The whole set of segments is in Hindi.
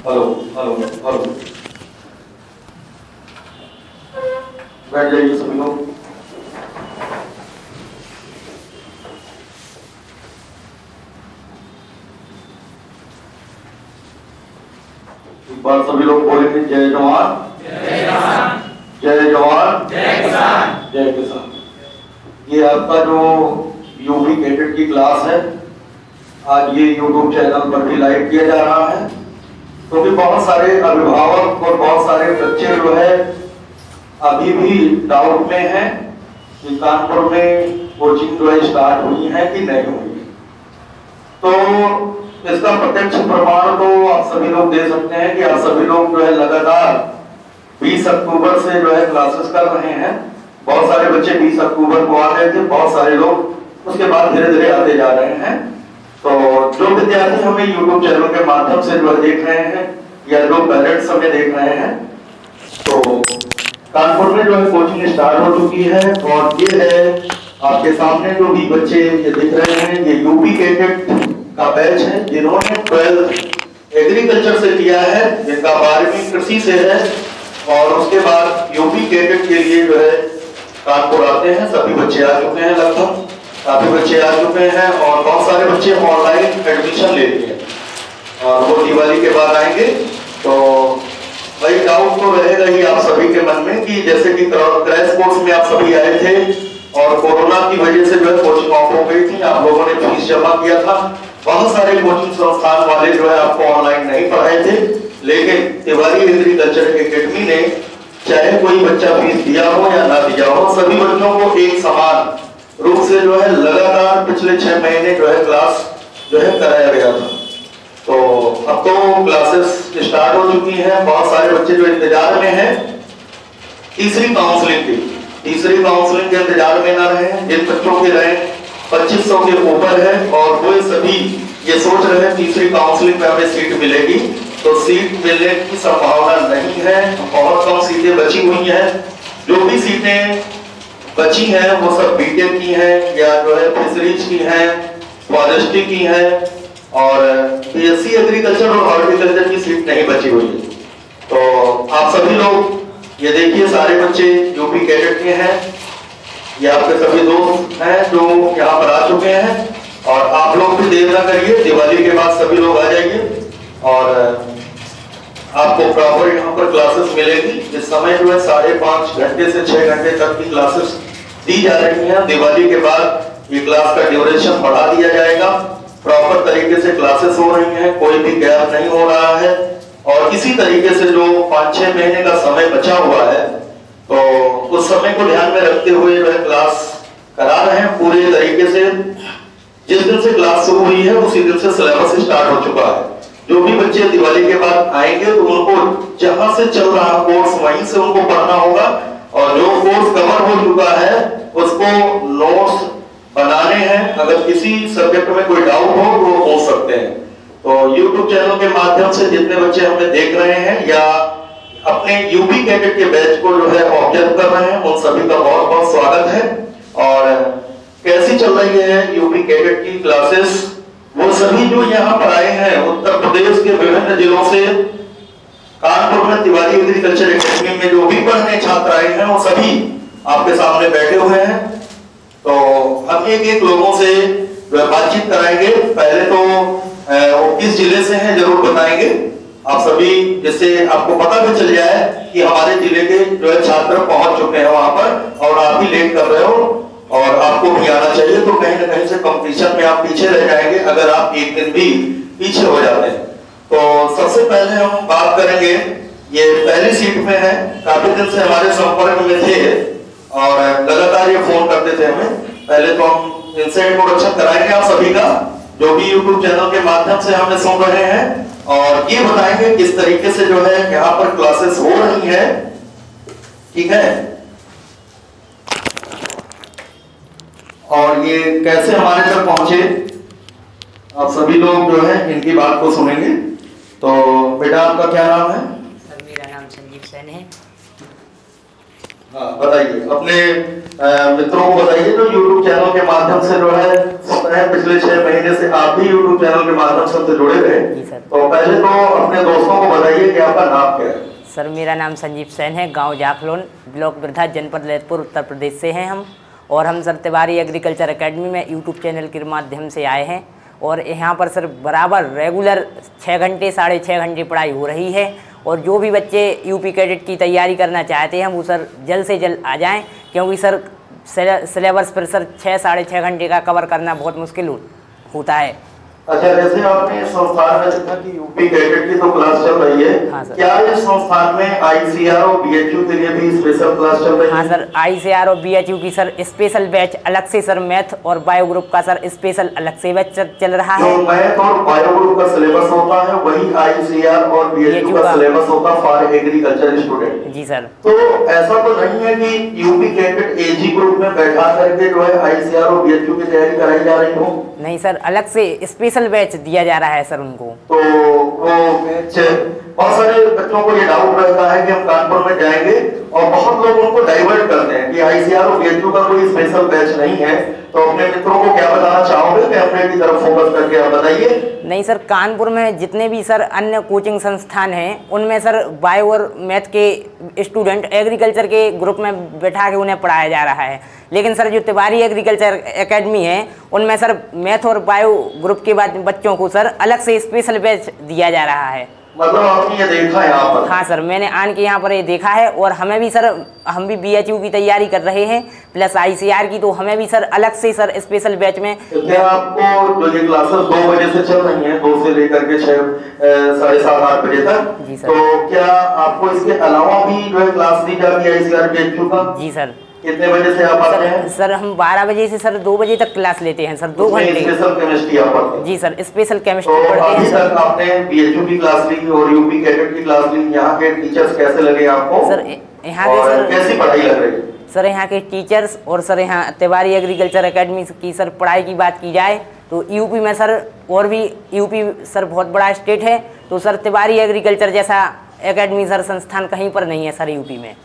हेलो हेलो हेलो, बैठ जाइए सभी लोग। एक बार सभी लोग बोलेंगे जय जवान जय किसान, जय जवान जय किसान, जय किसान। ये आपका जो यूपी कैडेट की क्लास है, आज ये यूट्यूब चैनल पर भी लाइव किया जा रहा है, क्योंकि बहुत सारे अभिभावक और बहुत सारे बच्चे जो है अभी भी डाउट में हैं कि कानपुर में कोचिंग जो है स्टार्ट हुई है कि नहीं हुई। तो इसका प्रत्यक्ष प्रमाण तो आप सभी लोग दे सकते हैं कि आप सभी लोग जो है लगातार 20 अक्टूबर से जो है क्लासेस कर रहे हैं। बहुत सारे बच्चे 20 अक्टूबर को आ रहे थे, बहुत सारे लोग उसके बाद धीरे धीरे आते जा रहे हैं। तो जो विद्यार्थी हमें YouTube चैनल के माध्यम से जो देख रहे हैं या जो पेरेंट्स हमें देख रहे हैं, तो कानपुर में जो है कोचिंग स्टार्ट हो चुकी है। और ये है आपके सामने जो भी बच्चे ये दिख रहे हैं, ये यूपी कैडेट का बैच है जिन्होंने 12th एग्रीकल्चर से किया है, जिनका 12वीं कृषि से है, और उसके बाद यूपी कैडेट के लिए जो है कानपुर आते हैं। सभी बच्चे आ चुके हैं, लगभग काफी बच्चे आ चुके हैं, और बहुत सारे बच्चे ऑनलाइन एडमिशन ले लिए हैं और वो दिवाली के बाद आएंगे। तो भाई डाउट तो रहेगा ही आप सभी के मन में कि जैसे कि क्रैश कोर्स में आप सभी आए थे और कोरोना की वजह से जो है कोचिंग ऑफ हो गई थी, आप लोगों ने फीस जमा किया था। बहुत सारे कोचिंग संस्थान वाले जो है आपको ऑनलाइन नहीं पढ़ाए थे, लेकिन तिवारी एग्रीकल्चर एकेडमी ने चाहे कोई बच्चा फीस दिया हो या ना दिया हो, सभी बच्चों को एक समान रूप से जो है लगातार पिछले 6 महीने जो है क्लास जो है कराया गया था। तो अब तो क्लासेस स्टार्ट हो चुकी हैं। बहुत सारे बच्चे जो इंतजार में हैं तीसरी काउंसलिंग के इंतजार में ना रहे। जिन बच्चों के रैंक 2500 के ऊपर है और वो सभी ये सोच रहे हैं तीसरी काउंसलिंग में हमें सीट मिलेगी, तो सीट मिलने की संभावना नहीं है। बहुत कम सीटें बची हुई हैं। जो भी सीटें बची हैं वो सब बीटेक की हैं या जो है फिशरीज की हैं, फॉरेस्ट्री की हैं, और बीएससी एग्रीकल्चर और हॉर्टिकल्चर की सीट नहीं बची हुई है। तो आप सभी लोग ये देखिए, सारे बच्चे यूपी कैडेट के हैं, ये आपके सभी दोस्त हैं जो यहाँ पर आ चुके हैं। और आप लोग भी देर ना करिए, दिवाली के बाद सभी लोग आ जाइए और आपको प्रॉपर यहाँ पर क्लासेस मिलेगी। इस समय जो है 5.5 घंटे से 6 घंटे तक की क्लासेस दी जा रही हैं। दिवाली के बाद ये क्लास का ड्यूरेशन बढ़ा दिया जाएगा। प्रॉपर तरीके से क्लासेस हो रही हैं, कोई भी गैप नहीं हो रहा है। और इसी तरीके से जो 5-6 महीने का समय बचा हुआ है, तो उस समय को ध्यान में रखते हुए जो है क्लास करा रहे हैं पूरे तरीके से। जिस दिन से क्लास शुरू हुई है उसी दिन से सिलेबस स्टार्ट हो चुका है। जो भी बच्चे दिवाली के बाद आएंगे तो उनको जहां से चल रहा कोर्स वहीं से उनको पढ़ना होगा, और जो कोर्स कवर हो चुका है उसको नोट्स बनाने हैं। अगर किसी सब्जेक्ट में कोई डाउट हो तो वो पूछ सकते हैं। तो YouTube चैनल के माध्यम से जितने बच्चे हमें देख रहे हैं या अपने यूपी कैडेट के बैच को जो है ऑब्जर्व कर रहे हैं, उन सभी का बहुत बहुत स्वागत है। और कैसी चल रही है यूपी कैडेट की क्लासेस, वो सभी जो यहाँ पर आए हैं उत्तर प्रदेश के विभिन्न जिलों से, कानपुर में तिवारी एग्रीकल्चर एकेडमी में जो भी पढ़ने छात्र आए हैं, वो सभी आपके सामने बैठे हुए हैं। तो हम एक एक लोगों से बातचीत कराएंगे। पहले तो वो किस जिले से हैं जरूर बताएंगे आप सभी, जिससे आपको पता भी चल जाए कि हमारे जिले के जो है छात्र पहुंच चुके हैं वहां पर और आप भी लेट कर रहे हो और आपको भी आना चाहिए। तो कहीं ना कहीं से कंपटीशन में आप पीछे रह जाएंगे अगर आप एक दिन भी पीछे हो जाते हैं। तो सबसे पहले हम बात करेंगे, ये पहली सीट में है, काफी दिन से हमारे संपर्क में थे और लगातार ये फोन करते थे हमें। पहले तो हम इनसे इंट्रोडक्शन कराएंगे आप सभी का, जो भी यूट्यूब चैनल के माध्यम से हमें सुन रहे हैं, और ये बताएंगे किस तरीके से जो है यहाँ पर क्लासेस हो रही है। ठीक है, और ये कैसे हमारे तक पहुंचे, आप सभी लोग जो है इनकी बात को सुनेंगे। तो बेटा आपका क्या नाम है? सर मेरा नाम संजीव सैन है। हाँ बताइए, अपने मित्रों को बताइए जो YouTube चैनल के माध्यम से जो है पिछले 6 महीने से आप भी YouTube चैनल के माध्यम से हमसे जुड़े रहे। तो पहले तो अपने दोस्तों को बताइए कि आपका नाम क्या है। सर मेरा नाम संजीव सैन है, गांव जाखलोन, ब्लॉक वृद्धा, जनपद ललितपुर, उत्तर प्रदेश से हैं हम। और हम सर तिवारी एग्रीकल्चर एकेडमी में यूट्यूब चैनल के माध्यम से आए हैं और यहाँ पर सर बराबर रेगुलर 6 घंटे 6.5 घंटे पढ़ाई हो रही है। और जो भी बच्चे यूपी कैडेट की तैयारी करना चाहते हैं वो सर जल्द से जल्द आ जाएं, क्योंकि सर सिलेबस पर सर 6-6.5 घंटे का कवर करना बहुत मुश्किल होता है। अच्छा, जैसे आपने संस्थान में देखा कि यूपी कैडेट की तो क्लास चल रही है। हाँ सर। क्या इस संस्थान में आईसीआर और बीएचयू के लिए भी स्पेशल क्लास चल रही है? हाँ सर, आईसीआर और बीएचयू की सर स्पेशल बैच अलग से, सर मैथ और बायो ग्रुप का सर स्पेशल अलग से बैच चल रहा है। जो मैथ और बायो ग्रुप का सिलेबस होता है वही आईसीआर और बीएचयू का सिलेबस होता है फॉर एग्रीकल्चर स्टूडेंट। जी सर। तो ऐसा तो नहीं है कि यूपी कैडेट एजी ग्रुप में बैठा करके जो है आईसीआर और बीएचयू की तैयारी कराई जा रही हो? नहीं सर, अलग से स्पेशल बैच दिया जा रहा है सर उनको। तो वो बैच, बहुत सारे बच्चों को ये डाउट रहता है कि हम कानपुर में जाएंगे और बहुत लोग उनको डाइवर्ट करते हैं कि आईसीआर और बीएचयू का कोई स्पेशल बैच नहीं है। तो अपने मित्रों को क्या बताना चाहोगे, कैमरे की तरफ फोकस करके आप बताइए। नहीं सर, कानपुर में जितने भी सर अन्य कोचिंग संस्थान हैं उनमें सर बायो और मैथ के स्टूडेंट एग्रीकल्चर के ग्रुप में बैठा के उन्हें पढ़ाया जा रहा है, लेकिन सर जो तिवारी एग्रीकल्चर एकेडमी है उनमें सर मैथ और बायो ग्रुप के बाद बच्चों को सर अलग से स्पेशल बैच दिया जा रहा है। मतलब आपने ये देखा है यहाँ पर? हाँ सर, मैंने आन के यहाँ पर ये देखा है और हमें भी सर, हम भी बीएचयू की तैयारी कर रहे हैं प्लस आईसीआर की, तो हमें भी सर अलग से सर स्पेशल बैच में। क्या आपको जो ये क्लासेस 2 बजे से चल रही हैं, 2 से लेकर के 6 7:30 8 बजे तक, जी सर, तो क्या आपको इसके अलावा भी जो है क्लास दी जाती है आईसीआर बीएचयू का? जी सर। कितने बजे से आप आते हैं? सर हम 12 बजे से सर 2 बजे तक क्लास लेते हैं सर, 2 घंटे। स्पेशल केमिस्ट्री आप पढ़ते हैं? जी सर, स्पेशल केमिस्ट्री तो पढ़ते हैं। अभी तक आपने बीएचयू की क्लास ली और यूपी कैडेट की क्लास ली, यहाँ के टीचर्स कैसे लगे आपको? सर यहाँ के सर कैसी पढ़ाई लग रही है? सर यहाँ के टीचर्स और सर यहाँ तिवारी एग्रीकल्चर एकेडमी की सर पढ़ाई की बात की जाए तो यूपी में सर, और भी यूपी सर बहुत बड़ा स्टेट है, तो सर तिवारी एग्रीकल्चर जैसा एकेडमी सर संस्थान कहीं पर नहीं है सर यूपी में।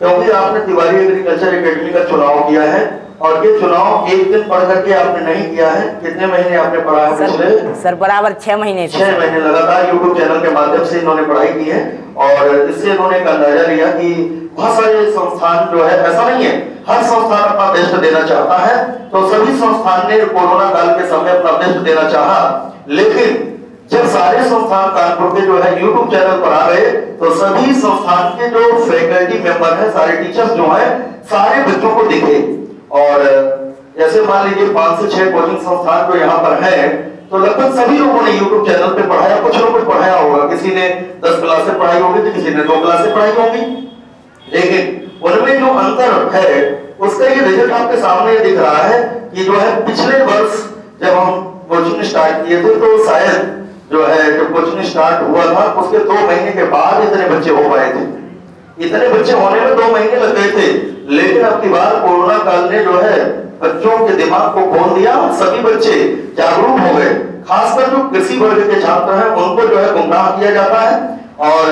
क्योंकि आपने तिवारी एग्रीकल्चर एकेडमी का चुनाव किया है और ये चुनाव एक दिन पढ़ करके आपने नहीं किया है। कितने महीने आपने पढ़ा है पिछले? सर बराबर 6 महीने। 6 महीने लगातार यूट्यूब चैनल के माध्यम से इन्होंने पढ़ाई की है और इससे इन्होंने एक अंदाजा लिया कि बहुत सारे संस्थान जो है, ऐसा नहीं है हर संस्थान अपना बेस्ट देना चाहता है, तो सभी संस्थान ने कोरोना काल के समय अपना बेस्ट देना चाहा, लेकिन जब सारे संस्थान कानपुर के जो है YouTube चैनल पर आ गए तो सभी संस्थान के जो फैकल्टी मेंबर हैं, सारे टीचर्स जो हैं, सारे बच्चों को दिखे। और जैसे मान लीजिए 5 से 6 कोचिंग संस्थान जो यहाँ पर है, तो लगभग सभी लोगों ने YouTube चैनल पे पढ़ाया, कुछ ना कुछ पढ़ाया होगा। किसी ने 10 क्लासें पढ़ाई होगी तो किसी ने 2 क्लासें पढ़ाई होगी, लेकिन उनमें जो अंतर है उसका ये रिजल्ट आपके सामने दिख रहा है कि जो है पिछले वर्ष जब हम कोचिंग स्टार्ट किए थे तो शायद जो है जब कोचिंग स्टार्ट हुआ था उसके 2 महीने के बाद इतने बच्चे हो पाए थे। इतने बच्चे होने में 2 महीने लग गए थे, लेकिन अब की बार कोरोना काल ने जो है बच्चों के दिमाग को खोल दिया, सभी बच्चे जागरूक हो गए। खासकर जो कृषि वर्ग के छात्र हैं उनको जो है गुमराह किया जाता है और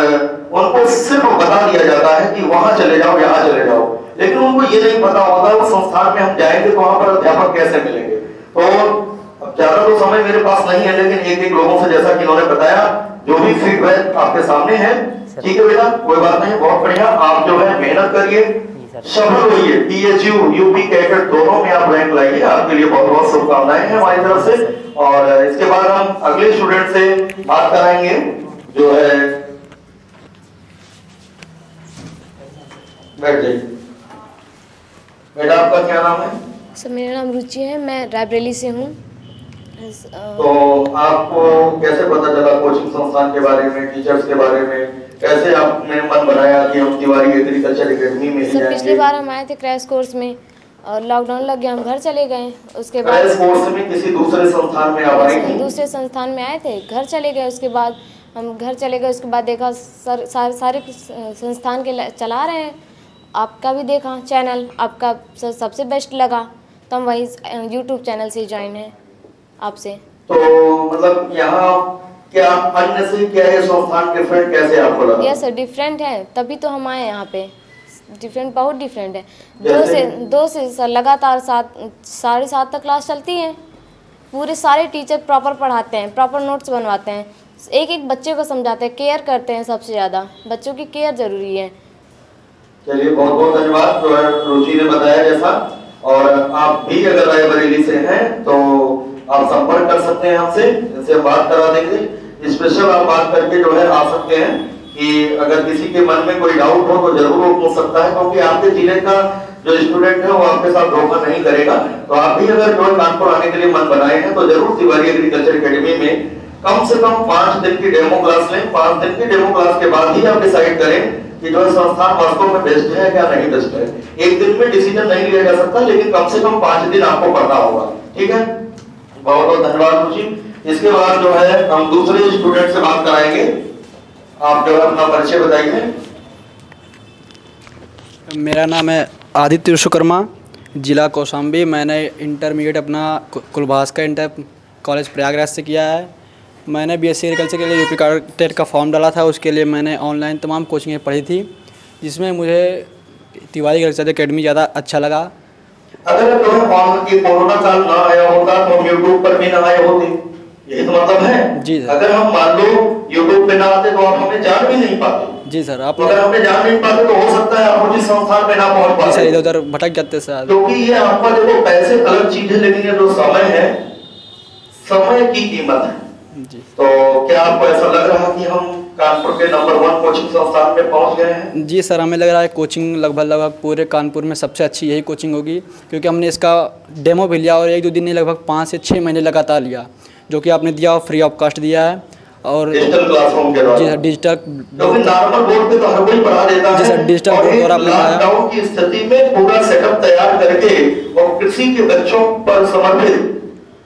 उनको सिर्फ बता दिया जाता है कि वहां चले जाओ, यहाँ चले जाओ, लेकिन उनको ये नहीं पता होता वो संस्थान में हम जाएंगे तो वहां पर अध्यापक कैसे मिलेंगे। तो ज्यादा तो समय मेरे पास नहीं है, लेकिन एक लोगों से जैसा कि इन्होंने बताया जो भी फीडबैक आपके सामने है, ठीक है बेटा, कोई बात नहीं, बहुत बढ़िया, आप जो है मेहनत करिए सर। सफल हुई है। PSU यूपी कैडेट दोनों में आप रैंक लाइए, आपके लिए बहुत बहुत शुभकामनाएं हैं हमारी तरफ से। और इसके बाद हम अगले स्टूडेंट से बात कराएंगे जो है, बैठ जाइए। बेटा आपका क्या नाम है? सर मेरा नाम रुचि है, मैं रायबरेली से हूँ। तो आपको कैसे पता चला कोचिंग संस्थान के बारे में, टीचर्स के बारे में, कैसे आपने मन बनाया कि हम तिवारी एग्रीकल्चर एकेडमी में सर पिछली बार हम आए थे क्रैश कोर्स में और लॉकडाउन लग गया, हम घर चले गए। उसके बाद क्रैश कोर्स में किसी दूसरे संस्थान में आप आए थे? दूसरे संस्थान में आए थे, घर चले गए। उसके बाद हम घर चले गए, उसके बाद देखा सर सारे संस्थान के चला रहे हैं, आपका भी देखा चैनल, आपका सबसे बेस्ट लगा, तो हम वही यूट्यूब चैनल से ज्वाइन है आपसे। तो मतलब यहाँ क्या अन्य से क्या ये संस्थान डिफरेंट कैसे आपको लगा? यस सर डिफरेंट है, तभी तो हम आए यहाँ पे। डिफरेंट बहुत डिफरेंट है। दो से सर लगातार 7:30 तक क्लास चलती है। पूरे सारे टीचर प्रॉपर पढ़ाते हैं, प्रॉपर नोट्स बनवाते हैं, एक एक बच्चे को समझाते हैं, केयर करते हैं। सबसे ज़्यादा बच्चों की केयर ज़रूरी है। चलिए बहुत बहुत धन्यवाद जो है रुचि ने बताया जैसा। और आप भी अगर रायबरेली से हैं तो आप संपर्क कर सकते हैं हमसे, इनसे बात करा देंगे। स्पेशल आप बात करके जो है आ सकते हैं कि अगर किसी के मन में कोई डाउट हो तो जरूर वो पूछ सकता है, क्योंकि आपके जिले का जो स्टूडेंट है वो आपके साथ धोखा नहीं करेगा। तो आप भी अगर जो कानपुर आने के लिए मन बनाए हैं तो जरूर तिवारी एग्रीकल्चर एकेडमी में कम से कम 5 दिन की डेमो क्लास लें। 5 दिन की डेमो क्लास के बाद ही आप डिसाइड करें कि जो संस्थान वास्तव में बेस्ट है क्या नहीं बेस्ट है। एक दिन में डिसीजन नहीं लिया जा सकता, लेकिन कम से कम 5 दिन आपको पढ़ना होगा। ठीक है, बहुत बहुत धन्यवाद रुचि। इसके बाद जो है हम दूसरे स्टूडेंट से बात कराएंगे। आप जो है अपना परिचय बताइए। मेरा नाम है आदित्य विश्वकर्मा, जिला कौशाम्बी। मैंने इंटरमीडिएट अपना कुलभास्कर इंटर कॉलेज प्रयागराज से किया है। मैंने BSc एग्रीकल्चर के लिए यूपी टेट का फॉर्म डाला था, उसके लिए मैंने ऑनलाइन तमाम कोचिंगें पढ़ी थी, जिसमें मुझे तिवारी एग्रीकल्चर एकेडमी ज़्यादा अच्छा लगा। अगर तुम्हें कोरोना काल ना आया होता तो हम यूट्यूब पर भी ना आए होते, यही तो मतलब है। जी सर। अगर हम मान लो यूट्यूब पे ना आते तो आप हमें जान भी नहीं पाते। जी सर। आप अगर हमें जान नहीं पाते तो हो सकता है आप मुझे संस्थान में ना पहुंच पाते। जी सर, इधर उधर भटक जाते सर। क्योंकि ये आपका देखो पैसे अलग चीज है, लेकिन ये जो समय है, समय की कीमत है। जी। तो क्या आपको ऐसा लग रहा है कि हम कानपुर के नंबर 1 कोचिंग संस्थान में पहुंच गए हैं? जी सर, हमें लग रहा है कोचिंग लगभग पूरे कानपुर में सबसे अच्छी यही कोचिंग होगी, क्योंकि हमने इसका डेमो भी लिया और 1-2 दिन नहीं लगभग 5 से 6 महीने लगातार लिया, जो कि आपने दिया और फ्री ऑफ कॉस्ट दिया है। और डिजिटल क्लासरूम के द्वारा। जी सर, डिजिटल, क्योंकि नॉर्मल बोर्ड पे तो हर कोई पढ़ा देता है। जी सर, डिजिटल बोर्ड द्वारा आपने पढ़ाया। लॉकडाउन की स्थिति में पूरा सेटअप तैयार करके और कृषि के बच्चों पर समर्पित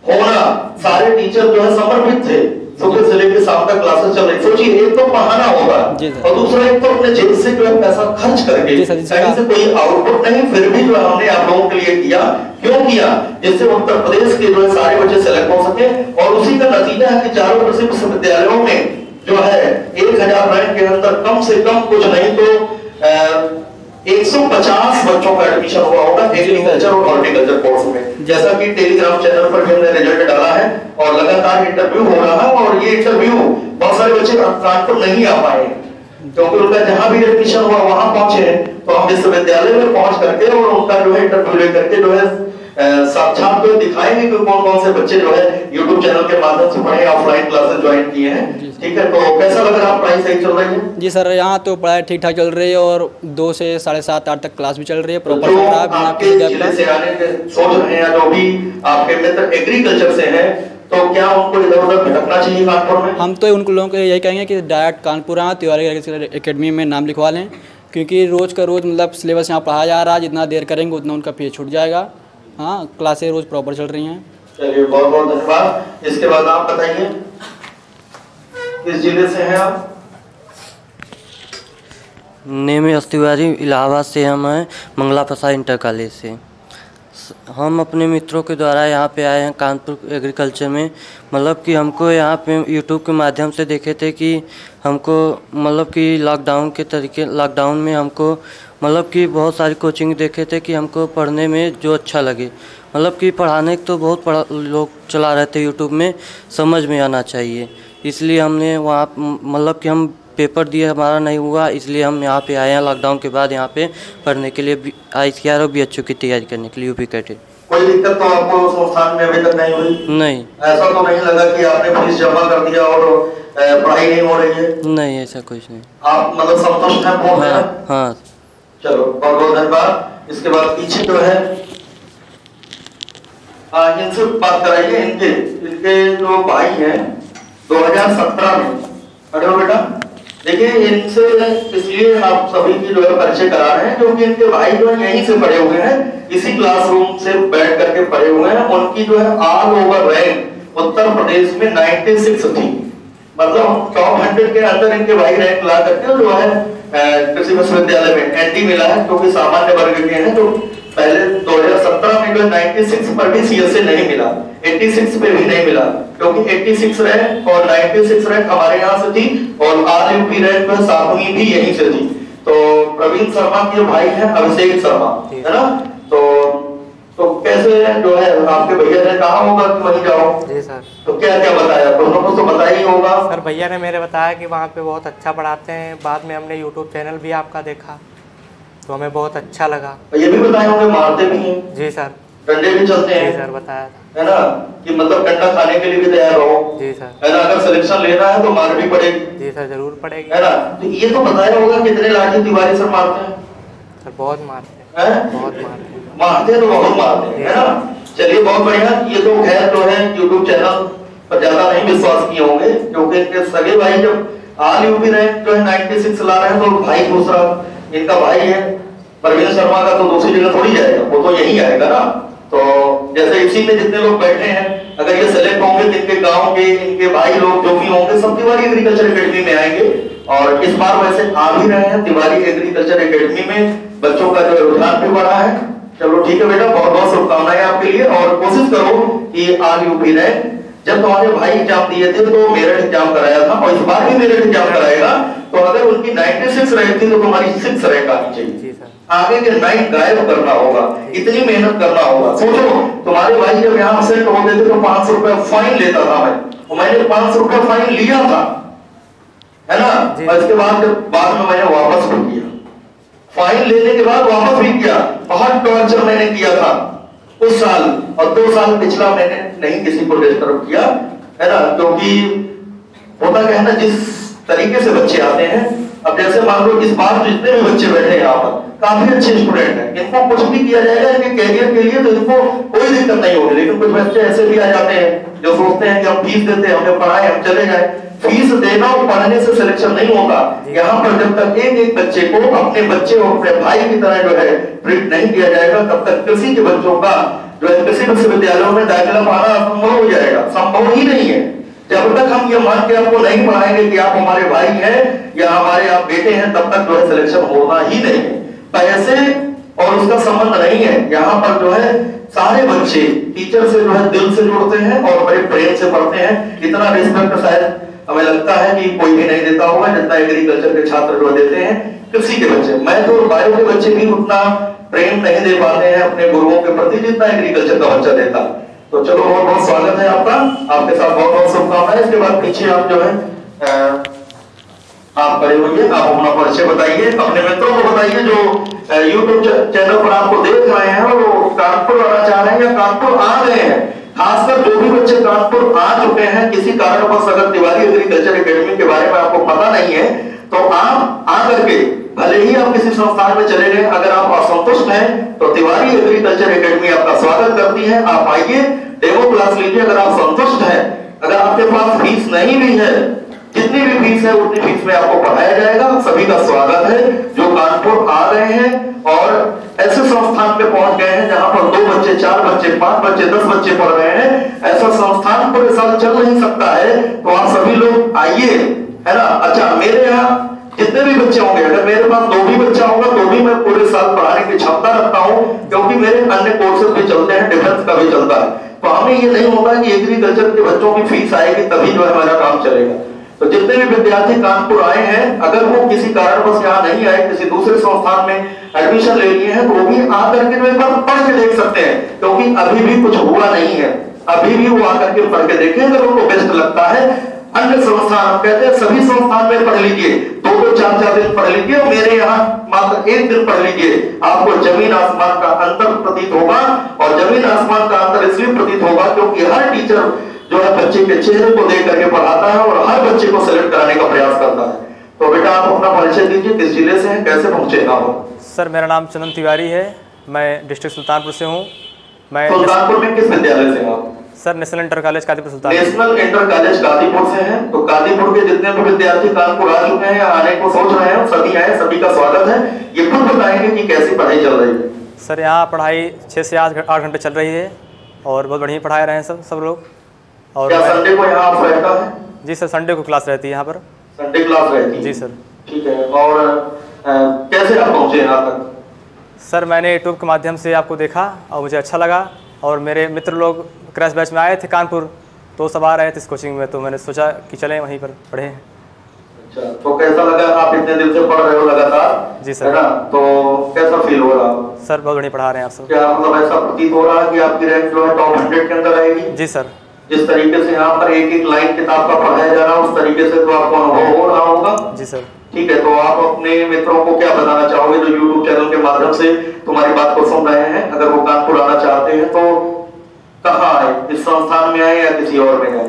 होना, सारे टीचर जो है समर्पित थे। सुबह से लेकर शाम तक क्लासेस चल रही। सोचिए, एक तो पढ़ाना होगा और दूसरा एक तो अपने जेब से जो है पैसा खर्च करके, कहीं से कोई आउटपुट नहीं, फिर भी जो हमने आप लोगों के लिए किया। क्यों किया? जिससे उत्तर प्रदेश के जो है सारे बच्चे सेलेक्ट हो सके। और उसी का नतीजा है कि चारों कृषि विश्वविद्यालयों में जो है 1000 रैंक के अंदर कम से कम कुछ नहीं तो 150 बच्चों का एडमिशन हुआ होगा एग्रीकल्चर और हॉर्टिकल्चर कोर्स में। जैसा कि टेलीग्राम चैनल पर भी हमने रिजल्ट डाला है और लगातार इंटरव्यू हो रहा है। और ये इंटरव्यू बहुत सारे बच्चे कानपुर नहीं आ पाए क्योंकि उनका जहां भी एडमिशन हुआ वहां पहुंचे हैं। तो हम विश्वविद्यालय में पहुंच करके और उनका जो है इंटरव्यू लेकर के जो है साक्षात तो दिखाएंगे कि कौन कौन से बच्चे जो है यूट्यूब चैनल के माध्यम से पढ़े, ऑफलाइन क्लासेस ज्वाइन किए हैं। ठीक है, तो कैसा लग रहा है? पढ़ाई सही चल रही है? जी सर, यहाँ तो पढ़ाई ठीक ठाक चल रही है और 2 से 7:30-8 तक क्लास भी चल रही है, प्रॉपर चल रहा है बिना किसी गैप का। से आने के सोच रहे हैं जो भी आपके मित्र एग्रीकल्चर से हैं, तो क्या उनको इधर उधर भटकना चाहिए कानपुर में? हम तो उन लोगों को यही कहेंगे कि डायरेक्ट कानपुर आए, तिवारी एग्रीकल्चर एकेडमी में नाम लिखवा लें, क्योंकि रोज़ का रोज़ मतलब सिलेबस यहाँ पढ़ाया जा रहा है। जितना देर करेंगे उतना उनका फीस छूट जाएगा। हाँ, क्लासें रोज़ प्रॉपर चल रही हैं। चलिए बहुत बहुत धन्यवाद। इसके बाद आप बताइए, किस जिले से हैं आप? नेम एस तिवारी, इलाहाबाद से हम हैं, मंगला प्रसाद इंटर कॉलेज से। हम अपने मित्रों के द्वारा यहाँ पे आए हैं कानपुर एग्रीकल्चर में। मतलब कि हमको यहाँ पे यूट्यूब के माध्यम से देखे थे कि हमको मतलब कि लॉकडाउन में हमको मतलब कि बहुत सारी कोचिंग देखे थे कि हमको पढ़ने में जो अच्छा लगे। मतलब कि पढ़ाने तो बहुत लोग चला रहे थे यूट्यूब में, समझ में आना चाहिए, इसलिए हमने वहाँ मतलब कि हम पेपर दिए हमारा नहीं हुआ, इसलिए हम यहाँ पे आए हैं लॉकडाउन के बाद यहाँ पे पढ़ने के लिए ICAR और BHO की तैयारी करने के लिए यूपी कैडेट। कोई दिक्कत तो आपको संस्थान में अभी तक नहीं हुई? नहीं। ऐसा तो नहीं लगा कि आपने फीस जमा कर दिया और पढ़ाई नहीं हो रही है? नहीं, ऐसा कुछ नहीं। आप मतलब संतुष्ट हैं पूर्ण? हाँ। चलो बहुत बहुत धन्यवाद। इसके बाद पीछे जो है इनसे बात कराइए। इनके जो भाई हैं 2017 में, अरे हो बेटा, देखिए इनसे इसलिए आप सभी की जो है परिचय करा रहे हैं क्योंकि इनके भाई जो है यहीं से पढ़े हुए हैं, इसी क्लासरूम से बैठ करके पढ़े हुए हैं। उनकी जो है all over rank Uttar Pradesh में 96 थी, मतलब टॉप 100 के अंदर इनके भाई रैंक ला करके जो है कृषि विश्वविद्यालय में ND मिला है, क्योंकि सामान्य वर्ग के हैं। तो पहले 2017 में जो 96 पर भी CSA नहीं मिला, 86 पे भी नहीं मिला, क्योंकि 86 रैंक और 96 रैंक हमारे यहाँ से थी और ऑल यूपी रैंक में 7वीं भी यहीं से थी। तो प्रवीण शर्मा के भाई हैं अभिषेक शर्मा, है ना? तो कैसे जो है आपके भैया ने कहा होगा कि वहीं जाओ? जी सर। तो क्या क्या बताया? दोनों को तो बताया ही होगा। सर भैया ने मेरे बताया कि वहाँ पे बहुत अच्छा पढ़ाते हैं। बाद में हमने यूट्यूब चैनल भी आपका देखा तो हमें बहुत अच्छा लगा। ये भी बताए होंगे मारते भी हैं? जी सर। डंडे भी चलते हैं? जी सर, बताया था, है ना, कि मतलब डंडा खाने के लिए भी तैयार रहो। जी सर। है ना, अगर सिलेक्शन लेना है तो मार भी पड़ेगी। जी सर, जरूर पड़ेगी। है ना? तो ये तो बताया होगा कितने लाठी तिवारी सर मारते हैं? सर बहुत मारते हैं, बहुत मारते हैं। मारते तो बहुत मारते हैं, है ना? चलिए बहुत बढ़िया। ये तो खैर जो है यूट्यूब चैनल पर ज्यादा नहीं विश्वास किए होंगे, क्योंकि इनके सगे भाई जब ऑल यूपी रैंक जो है 96 ला रहे हैं तो भाई दूसरा इनका भाई है प्रवीण शर्मा का तो दूसरी जगह थोड़ी जाएगा, वो तो यही आएगा ना। तो जैसे इसी में जितने लोग बैठे हैं, अगर ये सेलेक्ट होंगे तो इनके गांव के इनके भाई लोग जो भी होंगे सब तिवारी एग्रीकल्चर एकेडमी में आएंगे। और इस बार वैसे आ भी रहे हैं तिवारी एग्रीकल्चर एकेडमी में, बच्चों का जो रुझान भी बढ़ा है। चलो ठीक है बेटा, बहुत बहुत शुभकामनाएं आपके लिए। और कोशिश करो कि ऑल यूपी रैंक, जब तुम्हारे भाई एग्जाम दिए थे तो मेरिट एग्जाम कराया था और इस बार भी मेरिट एग्जाम कराएगा, तो अगर उनकी 96 रैंक थी तो तुम्हारी 6 रैंक आनी चाहिए। आगे के 9 गायब करना होगा, इतनी मेहनत करना होगा। सोचो तुम्हारे भाई जब यहाँ सेट होते थे तो 500 रुपए फाइन लेता था मैं, और मैंने 500 रुपए फाइन लिया था, है ना? और इसके बाद मैंने वापस भी किया, फाइन लेने के बाद वापस भी किया। बहुत टॉर्चर मैंने किया था उस साल, और 2 साल पिछला मैंने नहीं किसी को डिस्टर्ब किया, है ना? क्योंकि होता क्या है ना, जिस तरीके से बच्चे आते हैं, अब जैसे मान लो इस बार जितने भी बच्चे बैठे हैं यहाँ पर काफी अच्छे स्टूडेंट हैं, इनको कुछ भी किया जाएगा इनके कैरियर के लिए तो इनको कोई दिक्कत नहीं होगी। लेकिन कुछ बच्चे ऐसे भी आ जाते हैं जो सोचते हैं कि हम फीस देते हैं, हमें पढ़ाएं, हम चले जाए। फीस देना और पढ़ने से सिलेक्शन नहीं होता। यहाँ पर जब तक एक एक बच्चे को अपने बच्चे और अपने भाई की तरह जो है ट्रीट नहीं किया जाएगा, तब तक कृषि के बच्चों का जो है कृषि विश्वविद्यालयों में दाखिला पाना असंभव हो जाएगा, संभव ही नहीं है। जब तक हम ये मान के आपको नहीं पढ़ाएंगे कि आप हमारे भाई हैं या हमारे आप बेटे हैं, तब तक जो है सिलेक्शन होना ही नहीं है। पैसे और उसका संबंध नहीं है। यहाँ पर जो है सारे बच्चे टीचर से जो है दिल से जुड़ते हैं और बड़े प्रेम से पढ़ते हैं। इतना रिस्पेक्ट शायद हमें लगता है कि कोई भी नहीं देता होगा जितना एग्रीकल्चर के छात्र जो देते हैं कृषि के बच्चे। मैं तो बायो के बच्चे भी उतना प्रेम नहीं दे पाते हैं अपने गुरुओं के प्रति जितना एग्रीकल्चर का बच्चा देता। तो चलो बहुत बहुत स्वागत है आपका, आपके साथ बहुत बहुत शुभकामनाएं। इसके बाद पीछे आप जो है आप खड़े होइए, आप अपना परिचय बताइए, अपने मित्रों को बताइए जो YouTube चैनल पर आपको देख रहे हैं और वो कानपुर आना चाह रहे हैं या कानपुर आ गए हैं। खासकर जो भी बच्चे कानपुर आ चुके हैं, किसी कारणवश अगर तिवारी एग्रीकल्चर एकेडमी के बारे में आपको पता नहीं है तो आप आकर के, भले ही आप किसी संस्थान में चले गए, अगर आप असंतुष्ट हैं तो तिवारी एग्रीकल्चर एकेडमी आपका स्वागत करती है। आप आइए, डेमो क्लास लीजिए। अगर आप संतुष्ट हैं, अगर आपके पास फीस नहीं भी है, जितनी भी फीस है उतनी फीस में आपको पढ़ाया जाएगा। सभी का स्वागत है जो कानपुर आ रहे हैं और ऐसे संस्थान पे पहुंच गए हैं जहां पर 2 बच्चे, 4 बच्चे, 5 बच्चे, 10 बच्चे पढ़ रहे हैं। ऐसा संस्थान पूरे साल चल नहीं सकता है, तो आप सभी लोग आइए, है ना? अच्छा, मेरे यहाँ जितने भी बच्चे होंगे, अगर मेरे पास 2 भी बच्चा होगा तो भी मैं पूरे साल पढ़ाने की क्षमता रखता हूँ, क्योंकि मेरे अन्य कोर्सेज भी चलते हैं, डिफेंस का भी चलता है। तो हमें ये नहीं होता कि एग्रीकल्चर के बच्चों की फीस आएगी तभी जो है हमारा काम चलेगा। तो जितने भी विद्यार्थी कानपुर आए हैं, अगर वो किसी कारणवश यहाँ नहीं आए, किसी दूसरे संस्थान में एडमिशन ले लिए हैं, तो वो भी आकर के एक बार पढ़ के देख सकते हैं, क्योंकि अभी भी कुछ हुआ नहीं है। अभी भी वो आकर के पढ़ के देखें, अगर उनको बेस्ट लगता है अन्य संस्थान कहते हैं सभी संस्थान में पढ़ लीजिए, 2-2 4-4 दिन पढ़ लीजिए, और मेरे यहाँ मात्र 1 दिन पढ़ लीजिए, आपको जमीन आसमान का अंतर प्रतीत होगा। और जमीन आसमान का अंतर इसलिए प्रतीत होगा क्योंकि हर टीचर जो है बच्चे के चेहरे को देख करके पढ़ाता है और हर बच्चे को सेलेक्ट कराने का प्रयास करता है। तो बेटा आप अपना परिचय दीजिए, किस जिले से हैं, कैसे पहुंचे आप? सर मेरा नाम चंदन तिवारी है, मैं डिस्ट्रिक्ट सुल्तानपुर से हूँ। मैं सुल्तानपुर में किस विद्यालय से आप? Sir national inter college Kadipur Sultanpur. National inter college Kadipur से हैं। तो कादीपुर के जितने भी विद्यार्थी कानपुर आ चुके हैं या आने को सोच रहे हैं, सभी आए, सभी का स्वागत है। ये खुद बताएंगे कि कैसी पढ़ाई चल रही है। सर यहाँ पढ़ाई 6 से 8 घंटे चल रही है और बहुत बढ़िया पढ़ा रहे हैं सब लोग। और क्या संडे को यहाँ आप रहता है? जी सर, संडे को क्लास रहती है यहाँ पर। संडे क्लास रहती है? जी सर। ठीक है। और कैसे आप पहुँचे यहाँ तक? सर मैंने यूट्यूब के माध्यम से आपको देखा और मुझे अच्छा लगा, और मेरे मित्र लोग क्रैश बैच में आए थे कानपुर, तो सब आ रहे थे इस कोचिंग में, तो मैंने सोचा कि चलें वहीं पर पढ़ें। अच्छा, तो कैसा लगा? आप इतने दिन से पढ़ रहे हो लगातार? जी सर। है ना, तो कैसा फील हो रहा है? सर बहुत बढ़िया पढ़ा रहे हैं आप सब। क्या मतलब ऐसा प्रतीत हो रहा है कि आपकी रैंक जो है टॉप 100 के अंदर आएगी? जी सर। जिस तरीके से यहाँ पर एक एक लाइन किताब का पढ़ाया जा रहा है उस तरीके से तो आपको अनुभव हो रहा होगा? जी सर। ठीक है, तो आप अपने मित्रों को क्या बताना चाहोगे जो YouTube चैनल के माध्यम से तुम्हारी बात को सुन रहे हैं? अगर वो कानपुर आना चाहते हैं तो कहाँ आए, इस संस्थान में आए या किसी और में आए?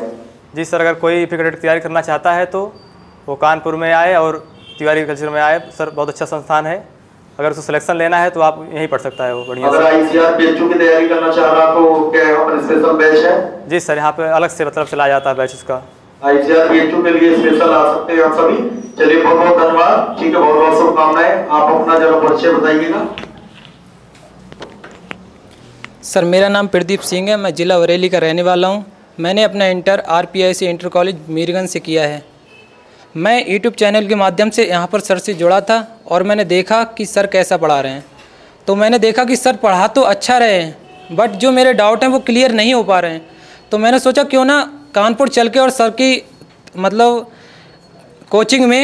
जी सर, अगर कोई प्री कैडेट की तैयारी करना चाहता है तो वो कानपुर में आए और तिवारी एग्रीकल्चर में आए। सर बहुत अच्छा संस्थान है, अगर उसको सिलेक्शन लेना है तो आप यहीं पढ़ सकता है वो बढ़िया। अगर ICR PHU की तैयारी करना चाह रहा तो क्या यहाँ पर स्पेशल बैच है? जी सर, यहाँ पे अलग से मतलब चलाया जाता है बैच उसका। ICR PHU के लिए स्पेशल आ सकते हैं आप सभी। चलिए बहुत बहुत धन्यवाद। ठीक है, बहुत बहुत शुभकामनाएं। आप अपना जरा परिचय बताइएगा। सर मेरा नाम प्रदीप सिंह है, मैं ज़िला बरेली का रहने वाला हूं। मैंने अपना inter RPIC inter college Mirganj से किया है। मैं YouTube चैनल के माध्यम से यहाँ पर सर से जुड़ा था और मैंने देखा कि सर कैसा पढ़ा रहे हैं। तो मैंने देखा कि सर पढ़ा तो अच्छा रहे हैं, बट जो मेरे डाउट हैं वो क्लियर नहीं हो पा रहे हैं। तो मैंने सोचा क्यों ना कानपुर चल के और सर की मतलब कोचिंग में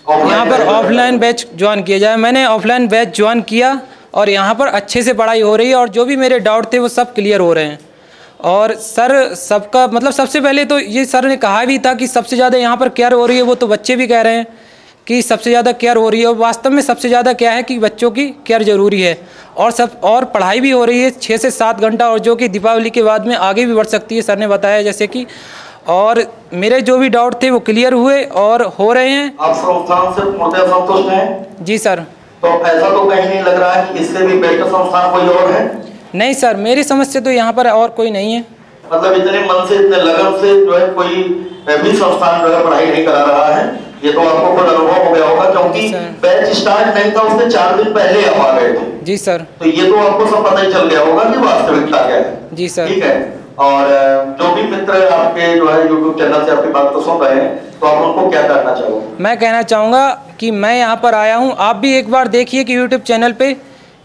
यहाँ पर ऑफलाइन बैच ज्वाइन किया जाए। मैंने ऑफलाइन बैच ज्वाइन किया और यहाँ पर अच्छे से पढ़ाई हो रही है और जो भी मेरे डाउट थे वो सब क्लियर हो रहे हैं। और सर सबका मतलब सबसे पहले तो ये सर ने कहा भी था कि सबसे ज़्यादा यहाँ पर केयर हो रही है, वो तो बच्चे भी कह रहे हैं कि सबसे ज़्यादा केयर हो रही है। और वास्तव में सबसे ज़्यादा क्या है कि बच्चों की केयर ज़रूरी है और पढ़ाई भी हो रही है 6 से 7 घंटा, और जो कि दीपावली के बाद में आगे भी बढ़ सकती है, सर ने बताया जैसे कि। और मेरे जो भी डाउट थे वो क्लियर हुए और हो रहे हैं। आप संस्थान से पूर्णतः संतुष्ट हैं? जी सर। तो ऐसा तो कहीं नहीं लग रहा है कि इससे भी बेहतर संस्थान कोई और है? नहीं सर, मेरी समझ से तो यहाँ पर और कोई नहीं है। मतलब इतने मन से इतने लगन से जो है कोई भी संस्थान जो है पढ़ाई नहीं करा रहा है, ये तो आपको खुद अनुभव हो गया होगा क्योंकि बैच स्टार्ट नहीं था उससे 4 दिन पहले आप आ गए थे। जी सर। तो ये तो आपको सब पता ही चल गया होगा कि वास्तविकता क्या है। जी सर। ठीक है। और जो भी मित्र आपके जो है YouTube चैनल से आपकी बात को सुन रहे हैं तो आप उनको क्या कहना चाहोगे? मैं कहना चाहूँगा कि मैं यहाँ पर आया हूँ, आप भी एक बार देखिए कि YouTube चैनल पे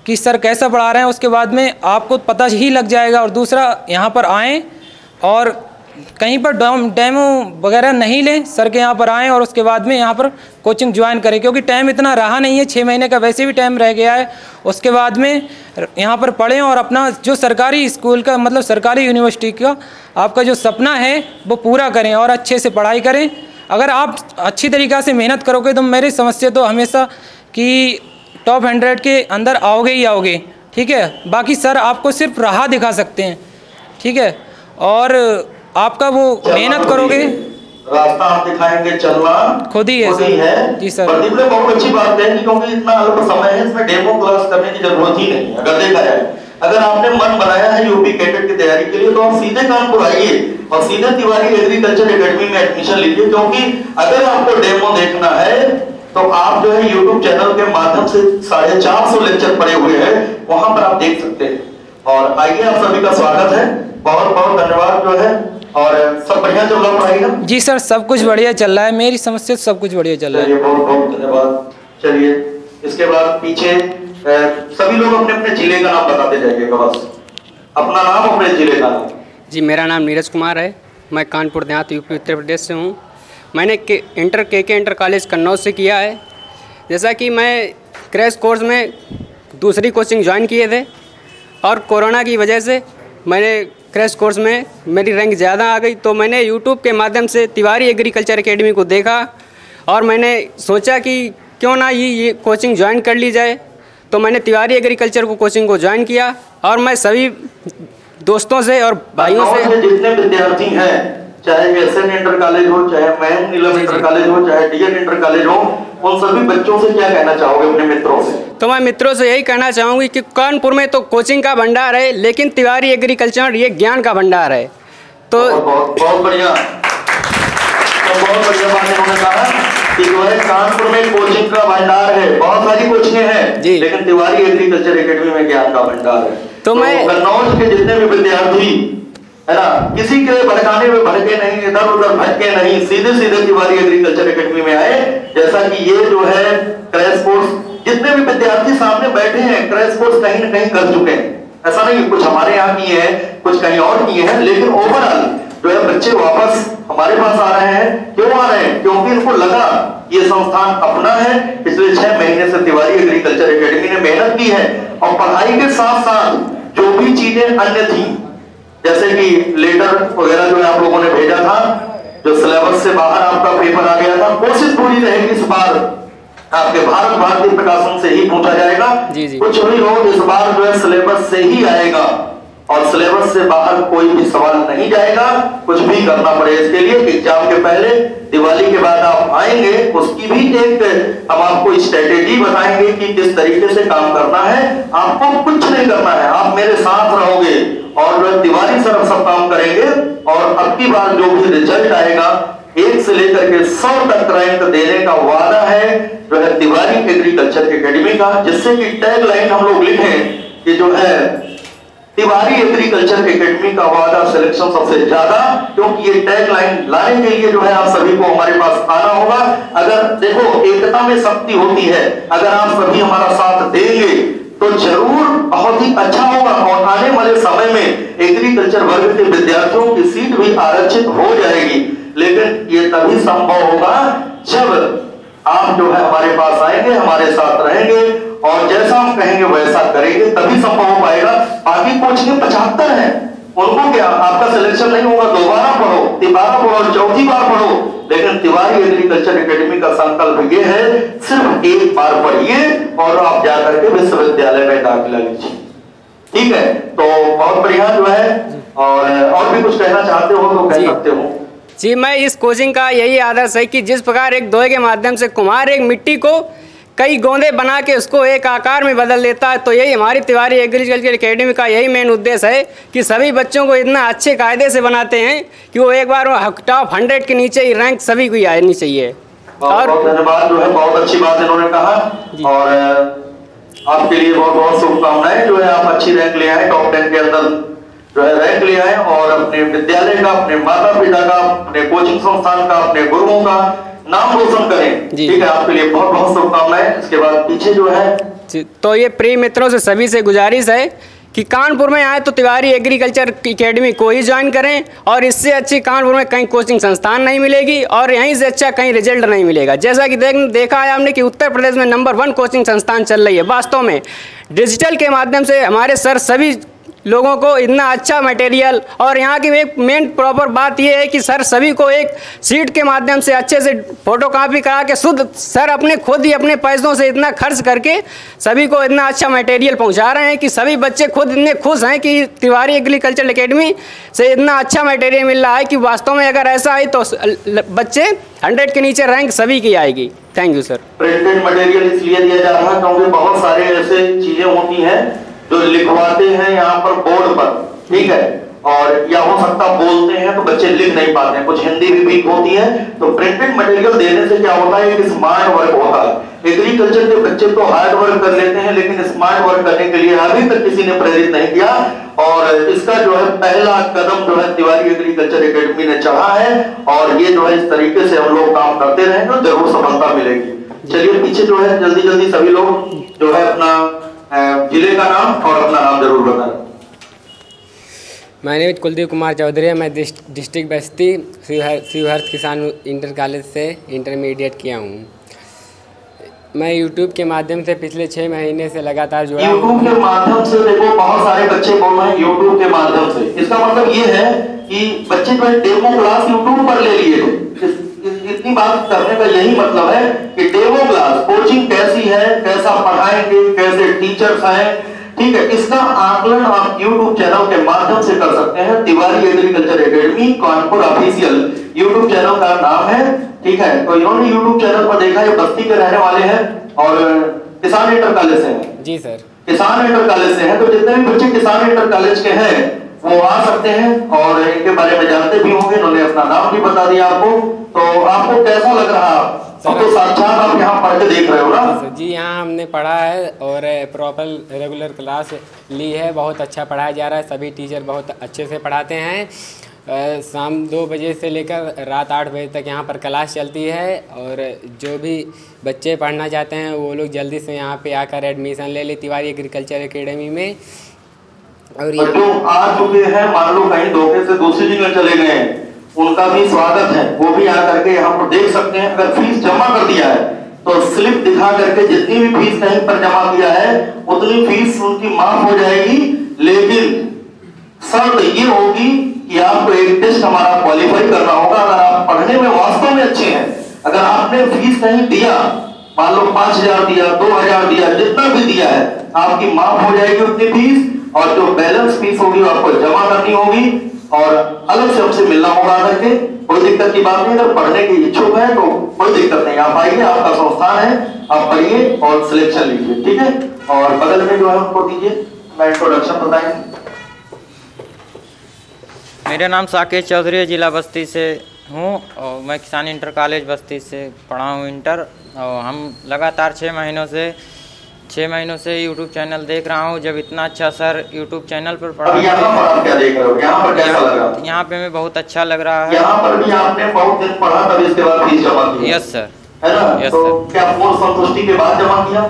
कि सर कैसा पढ़ा रहे हैं, उसके बाद में आपको पता ही लग जाएगा। और दूसरा यहाँ पर आएँ और कहीं पर डेमो वगैरह नहीं लें, सर के यहाँ पर आएँ और उसके बाद में यहाँ पर कोचिंग ज्वाइन करें, क्योंकि टाइम इतना रहा नहीं है, 6 महीने का वैसे भी टाइम रह गया है। उसके बाद में यहाँ पर पढ़ें और अपना जो सरकारी स्कूल का मतलब सरकारी यूनिवर्सिटी का आपका जो सपना है वो पूरा करें और अच्छे से पढ़ाई करें। अगर आप अच्छी तरीक़ा से मेहनत करोगे तो मेरी समझ से तो हमेशा कि टॉप 100 के अंदर आओगे ही आओगे। ठीक है, बाकी सर आपको सिर्फ राह दिखा सकते हैं। ठीक है, और आपका वो मेहनत करोगे, रास्ता हम दिखाएंगे, चलना खुद ही है। जी सर। प्रदीप ने बहुत अच्छी बात कही क्योंकि इतना अल्प समय है, इसमें डेमो क्लास करने की जरूरत ही नहीं है। अगर देखा जाए, अगर आपने मन बनाया है यूपी कैडेट की तैयारी के लिए तो आप सीधे कानपुर आइए और सीधे तिवारी एग्रीकल्चर एकेडमी में एडमिशन लीजिए, क्योंकि अगर आपको डेमो देखना है तो आप जो है YouTube चैनल के माध्यम से 450 लेक्चर पड़े हुए हैं, वहां पर आप देख सकते हैं। और आइए, आप सभी का स्वागत है, बहुत बहुत धन्यवाद जो है। और सब बढ़िया चल रहा है पढ़ाई ना? जी सर, सब कुछ बढ़िया चल रहा है, मेरी समझ से सब कुछ बढ़िया चल रहा है। बहुत बहुत धन्यवाद। चलिए, इसके बाद पीछे सभी लोग अपने अपने जिले का नाम बताते जाइएगा, बस अपना नाम, अपने जिले का नाम। जी, मेरा नाम नीरज कुमार है, मैं कानपुर देहात यूपी उत्तर प्रदेश से हूँ। मैंने इंटर के इंटर कॉलेज कन्नौज से किया है। जैसा कि मैं क्रैश कोर्स में दूसरी कोचिंग ज्वाइन किए थे और कोरोना की वजह से मैंने क्रैश कोर्स में मेरी रैंक ज़्यादा आ गई, तो मैंने यूट्यूब के माध्यम से तिवारी एग्रीकल्चर एकेडमी को देखा और मैंने सोचा कि क्यों ना ये कोचिंग ज्वाइन कर ली जाए। तो मैंने तिवारी एग्रीकल्चर को कोचिंग को ज्वाइन किया और मैं सभी दोस्तों से और भाइयों से, जितने विद्यार्थी हैं, चाहे एसएन इंटर कॉलेज हो, चाहे मैम नीलम इंटर कॉलेज हो, चाहे डीएन इंटर कॉलेज हो, उन सभी बच्चों से क्या कहना चाहोगे अपने मित्रों से? तो मैं मित्रों से यही कहना चाहूँगी कि कानपुर में तो कोचिंग का भंडार है, लेकिन तिवारी एग्रीकल्चर ये ज्ञान का भंडार है। तो बहुत बढ़िया, तो बहुत बढ़िया बात इन्होंने कहा कि जो है कानपुर में कोचिंग का भंडार है, बहुत सारी कोचिंगें हैं, लेकिन तिवारी एग्रीकल्चर एकेडमी में ज्ञान का भंडार है। तो मैं कन्नौज के जितने भी विद्यार्थी है ना, किसी के भटकाने में भटके नहीं, इधर उधर भटके नहीं, सीधे सीधे तिवारी एग्रीकल्चर एकेडमी में आए। जैसा कि ये जो है क्रैश कोर्स, जितने भी विद्यार्थी सामने बैठे हैं क्रैश कोर्स कहीं न कहीं कर चुके हैं। ऐसा नहीं कुछ हमारे यहाँ किए हैं, कुछ कहीं और किए हैं, लेकिन ओवरऑल जो है बच्चे वापस हमारे पास आ रहे हैं। क्यों आ रहे हैं? क्योंकि इनको लगा ये संस्थान अपना है। पिछले 6 महीने से तिवारी एग्रीकल्चर एकेडमी ने मेहनत की है और पढ़ाई के साथ साथ जो भी चीजें अन्य थी, जैसे कि लेटर वगैरह जो आप लोगों ने भेजा था, जो सिलेबस से बाहर आपका पेपर आ गया था, कोशिश पूरी रहेगी इस बार आपके भारत भारती प्रकाशन से ही पूछा जाएगा। कुछ भी हो, इस बार जो है सिलेबस से ही आएगा और सिलेबस से बाहर कोई भी सवाल नहीं जाएगा। कुछ भी करना पड़े इसके लिए, एग्जाम के पहले, दिवाली के बाद आप आएंगे, उसकी भी एक हम आपको स्ट्रेटेजी बताएंगे कि किस तरीके से काम करना है। आपको कुछ नहीं करना है, आप मेरे साथ रहोगे और तिवारी सर सब काम करेंगे और अब की बार जो भी रिजल्ट आएगा 1 से लेकर के 100 तक रैंक देने का वादा है जो है तिवारी एग्रीकल्चर एकेडमी का, जिससे कि टैग लाइन हम लोग लिखें कि जो है तिवारी एग्रीकल्चर एकेडमी का वादा सिलेक्शन सबसे ज्यादा, क्योंकि ये टैग लाइन लाने के लिए जो है आप सभी को हमारे पास आना होगा। अगर देखो एकता में शक्ति होती है, अगर आप सभी हमारा साथ देंगे तो जरूर बहुत ही अच्छा होगा और आने वाले समय में एग्रीकल्चर वर्ग के विद्यार्थियों की सीट भी आरक्षित हो जाएगी। लेकिन ये तभी संभव होगा जब आप जो है हमारे पास आएंगे, हमारे साथ रहेंगे और जैसा हम कहेंगे वैसा करेंगे, तभी संभव हो पाएगा। बाकी कोचिंग 75 है, उनको क्या आपका सिलेक्शन नहीं होगा, दोबारा पढ़ो, तिबारा पढ़ो, चौथी बार पढ़ो, लेकिन तिवारी एग्रीकल्चर एकेडमी का संकल्प ये है सिर्फ एक बार पढ़िए और आप जाकर के विश्वविद्यालय में दाखिला लीजिए। ठीक है, तो बहुत बढ़िया जो है। और भी कुछ कहना चाहते हो तो कह सकते हो। जी, मैं इस कोचिंग का यही आदर्श है कि जिस प्रकार एक दोहे के माध्यम से कुम्हार एक मिट्टी को कई गोंदे बना के उसको एक आकार में बदल देता है, तो यही हमारी तिवारी एग्रीकल्चर एकेडमी का यही मेन उद्देश्य है कि सभी बच्चों को इतना अच्छे कायदे से बनाते हैं कि वो एक बार टॉप 100 के नीचे ही रैंक सभी को आनी चाहिए। और धन्यवाद, जो है बहुत अच्छी बात इन्होंने कहा और आपके लिए बहुत बहुत शुभकामनाएं। जो है आप अच्छी रैंक ले आए, टॉप 10 के अंदर जो है रैंक ले आए और अपने विद्यालय का, अपने माता पिता का, अपने कोचिंग संस्थान का, अपने गुरुओं का नाम रोशन करें। ठीक है, आपके लिए बहुत बहुत शुभकामनाएं। इसके बाद पीछे जो है तो ये प्रिय मित्रों से सभी से गुजारिश है कि कानपुर में आए तो तिवारी एग्रीकल्चर एकेडमी को ही ज्वाइन करें और इससे अच्छी कानपुर में कहीं कोचिंग संस्थान नहीं मिलेगी और यहीं से अच्छा कहीं रिजल्ट नहीं मिलेगा। जैसा कि देखा है हमने कि उत्तर प्रदेश में नंबर 1 कोचिंग संस्थान चल रही है। वास्तव में डिजिटल के माध्यम से हमारे सर सभी लोगों को इतना अच्छा मटेरियल, और यहाँ की एक मेन प्रॉपर बात यह है कि सर सभी को एक सीट के माध्यम से अच्छे से फोटोकॉपी करा के शुद्ध सर अपने खुद ही अपने पैसों से इतना खर्च करके सभी को इतना अच्छा मटेरियल पहुँचा रहे हैं कि सभी बच्चे खुद इतने खुश हैं कि तिवारी एग्रीकल्चर एकेडमी से इतना अच्छा मटेरियल मिल रहा है कि वास्तव में अगर ऐसा है तो बच्चे 100 के नीचे रैंक सभी की आएगी। Thank you sir. Printed material इसलिए दिया जा रहा है क्योंकि बहुत सारे ऐसे चीजें होती हैं जो लिखवाते हैं यहाँ पर बोर्ड पर, ठीक है, और या हो सकता बोलते हैं तो बच्चे लिख नहीं पाते हैं, कुछ हिंदी भी वीक होती है। तो प्रिंटेड मटेरियल देने से क्या होता है कि स्मार्ट वर्क होता है। एग्रीकल्चर के बच्चे तो हार्ड वर्क कर लेते हैं लेकिन स्मार्ट वर्क करने के लिए अभी तक किसी ने प्रेरित नहीं किया और इसका जो है पहला कदम जो है तिवारी एग्रीकल्चर एकेडमी ने चढ़ा है और ये जो है इस तरीके से हम लोग काम करते रहेंगे तो जरूर सफलता मिलेगी। चलिए पीछे जो है जल्दी जल्दी सभी लोग जो है अपना जिले का नाम और अपना नाम जरूर बताएं। मैं नेम कुलदीप कुमार चौधरी है। मैं डिस्ट्रिक्ट बस्ती शिवहर किसान इंटर कॉलेज से इंटरमीडिएट किया हूँ। मैं यूट्यूब के माध्यम से पिछले 6 महीने से लगातार जुड़ा हूँ। यूट्यूब के माध्यम से देखो बहुत सारे बच्चे बोल रहे हैं यूट्यूब के माध्यम से, इसका मतलब ये है कि बच्चे जो डेमो क्लास यूट्यूब पर ले लिए थे। इतनी बात करने का यही मतलब है कि डेमो क्लास कोचिंग कैसी है, कैसा पढ़ाएंगे, कैसे टीचर्स हैं, ठीक है, इसका आकलन आप यूट्यूब चैनल के माध्यम से कर सकते हैं। Tiwari agriculture academy Kanpur official YouTube channel का नाम है, ठीक है। तो इन्होंने यूट्यूब चैनल पर देखा, ये बस्ती के रहने वाले हैं और किसान इंटर कॉलेज से हैं। जी सर, किसान इंटर कॉलेज से हैं, तो जितने भी बच्चे किसान इंटर कॉलेज के हैं वो आ सकते हैं और इनके बारे में जानते भी होंगे। इन्होंने अपना नाम भी बता दिया आपको। तो आपको कैसा लग रहा? अब तो साक्षात आप यहाँ पढ़ के देख रहे हो ना? जी यहाँ हमने पढ़ा है और प्रॉपर रेगुलर क्लास ली है, बहुत अच्छा पढ़ाया जा रहा है, सभी टीचर बहुत अच्छे से पढ़ाते हैं। शाम 2 बजे से लेकर रात 8 बजे तक यहाँ पर क्लास चलती है और जो भी बच्चे पढ़ना चाहते हैं वो लोग जल्दी से यहाँ पे आकर एडमिशन ले ले तिवारी एग्रीकल्चर एकेडमी में। और जो आ चुके हैं, मान लो कहीं धोखे से दूसरी जगह चले गए हैं, उनका भी स्वागत है, वो भी आकर के यहाँ पर देख सकते हैं। अगर फीस जमा कर दिया है तो स्लिप दिखा करके जितनी भी फीस कहीं पर जमा किया है उतनी फीस उनकी माफ हो जाएगी, लेकिन शर्त ये होगी कि आपको एक टेस्ट हमारा क्वालिफाई करना होगा। अगर आप पढ़ने में वास्तव में अच्छे हैं, अगर आपने फीस नहीं दिया, मान लो 5,000 दिया, 2,000 दिया, जितना भी दिया है आपकी माफ हो जाएगी उतनी फीस, और जो बैलेंस फीस होगी वो आपको जमा करनी होगी और अलग से हमसे मिलना होगा करके। कोई दिक्कत की बात नहीं, अगर पढ़ने की इच्छुक है तो कोई दिक्कत नहीं, आप आइए, आपका संस्थान है, आप पढ़िए और सिलेक्शन लीजिए, ठीक है। और बगल में जो है उनको दीजिए, मैं इंट्रोडक्शन बताएंगे। मेरा नाम साकेत चौधरी है, जिला बस्ती से हूँ और मैं किसान इंटर कॉलेज बस्ती से पढ़ा हूँ इंटर। और हम लगातार 6 महीनों से यूट्यूब चैनल देख रहा हूँ। जब इतना अच्छा सर यूट्यूब चैनल पर पढ़ा, क्या देख रहे हो? यहाँ पर कैसा लग रहा? यहाँ पे मैं बहुत अच्छा लग रहा है। यहाँ पर भी आपने बहुत दिन पढ़ा, तब इसके बाद फीस जमा की? यस सर, है ना? यस तो सर। क्या पूर्ण संतुष्टि के बाद जमा किया?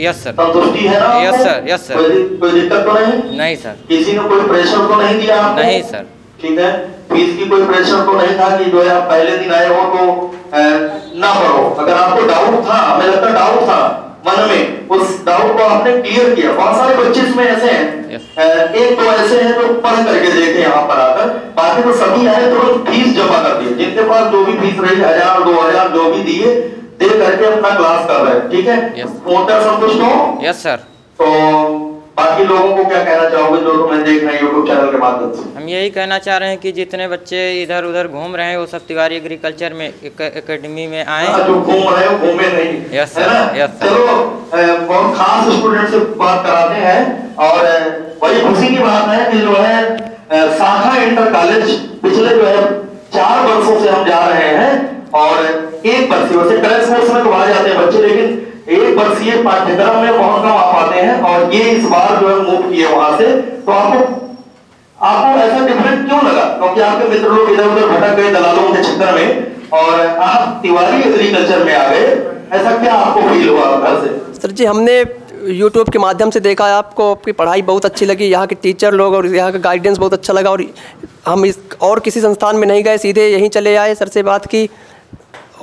Yes sir. संतुष्टि है ना? Yes sir, yes sir. कोई दिक्कत तो नहीं? नहीं सर। किसी ने कोई प्रेशर तो नहीं दिया आपको? नहीं सर। ठीक है, फीस की कोई प्रेशर तो नहीं था कि जो है आप पहले दिन आए हो तो ना पढ़ो? अगर आपको डाउट था, हमें लगता डाउट था मन में, उस डाउट को आपने क्लियर किया। बहुत सारे बच्चे इसमें ऐसे हैं, एक तो ऐसे हैं जो पढ़ करके देखे यहाँ पर आकर, बाकी तो सभी आए तो फीस जमा कर दिए, जिनके पास जो भी फीस रही 1,000 2,000 जो भी दिए, दे करके अपना क्लास कर रहे हैं, ठीक है। पूर्णतः संतुष्ट हो? Yes sir. तो बाकी लोगों को क्या कहना चाहोगे जो तुम्हें देख रहे हैं यूट्यूब चैनल के माध्यम से? हम यही कहना चाह रहे हैं कि जितने बच्चे इधर उधर घूम रहे हैं वो सब तिवारी एग्रीकल्चर में एकेडमी में आए। जो घूम रहे हो घूमे नहीं, यस है ना? यस। चलो बहुत खास स्टूडेंट से बात कराते हैं और बड़ी खुशी की बात है कि जो है शाखा इंटर कॉलेज पिछले जो है 4 वर्षों से हम जा रहे हैं और 1 वर्षीय वैसे क्रैश कोर्स में तो आ जाते हैं बच्चे, लेकिन 1 वर्षीय पाठ्यक्रम में बहुत कम आ पाते हैं और ये इस बार जो है मूव किए वहां से। तो आपको ऐसा डिफरेंट क्यों लगा? क्योंकि आपके मित्र लोग इधर उधर भटक गए दलालों के चक्कर में और आप तिवारी एग्रीकल्चर में आ गए, ऐसा क्या आपको फील हुआ घर से? सर जी, हमने यूट्यूब के माध्यम से देखा है आपको, आपकी पढ़ाई बहुत अच्छी लगी, यहाँ के टीचर लोग और यहाँ का गाइडेंस बहुत अच्छा लगा और हम और किसी संस्थान में नहीं गए, सीधे यहीं चले आए, सर से बात की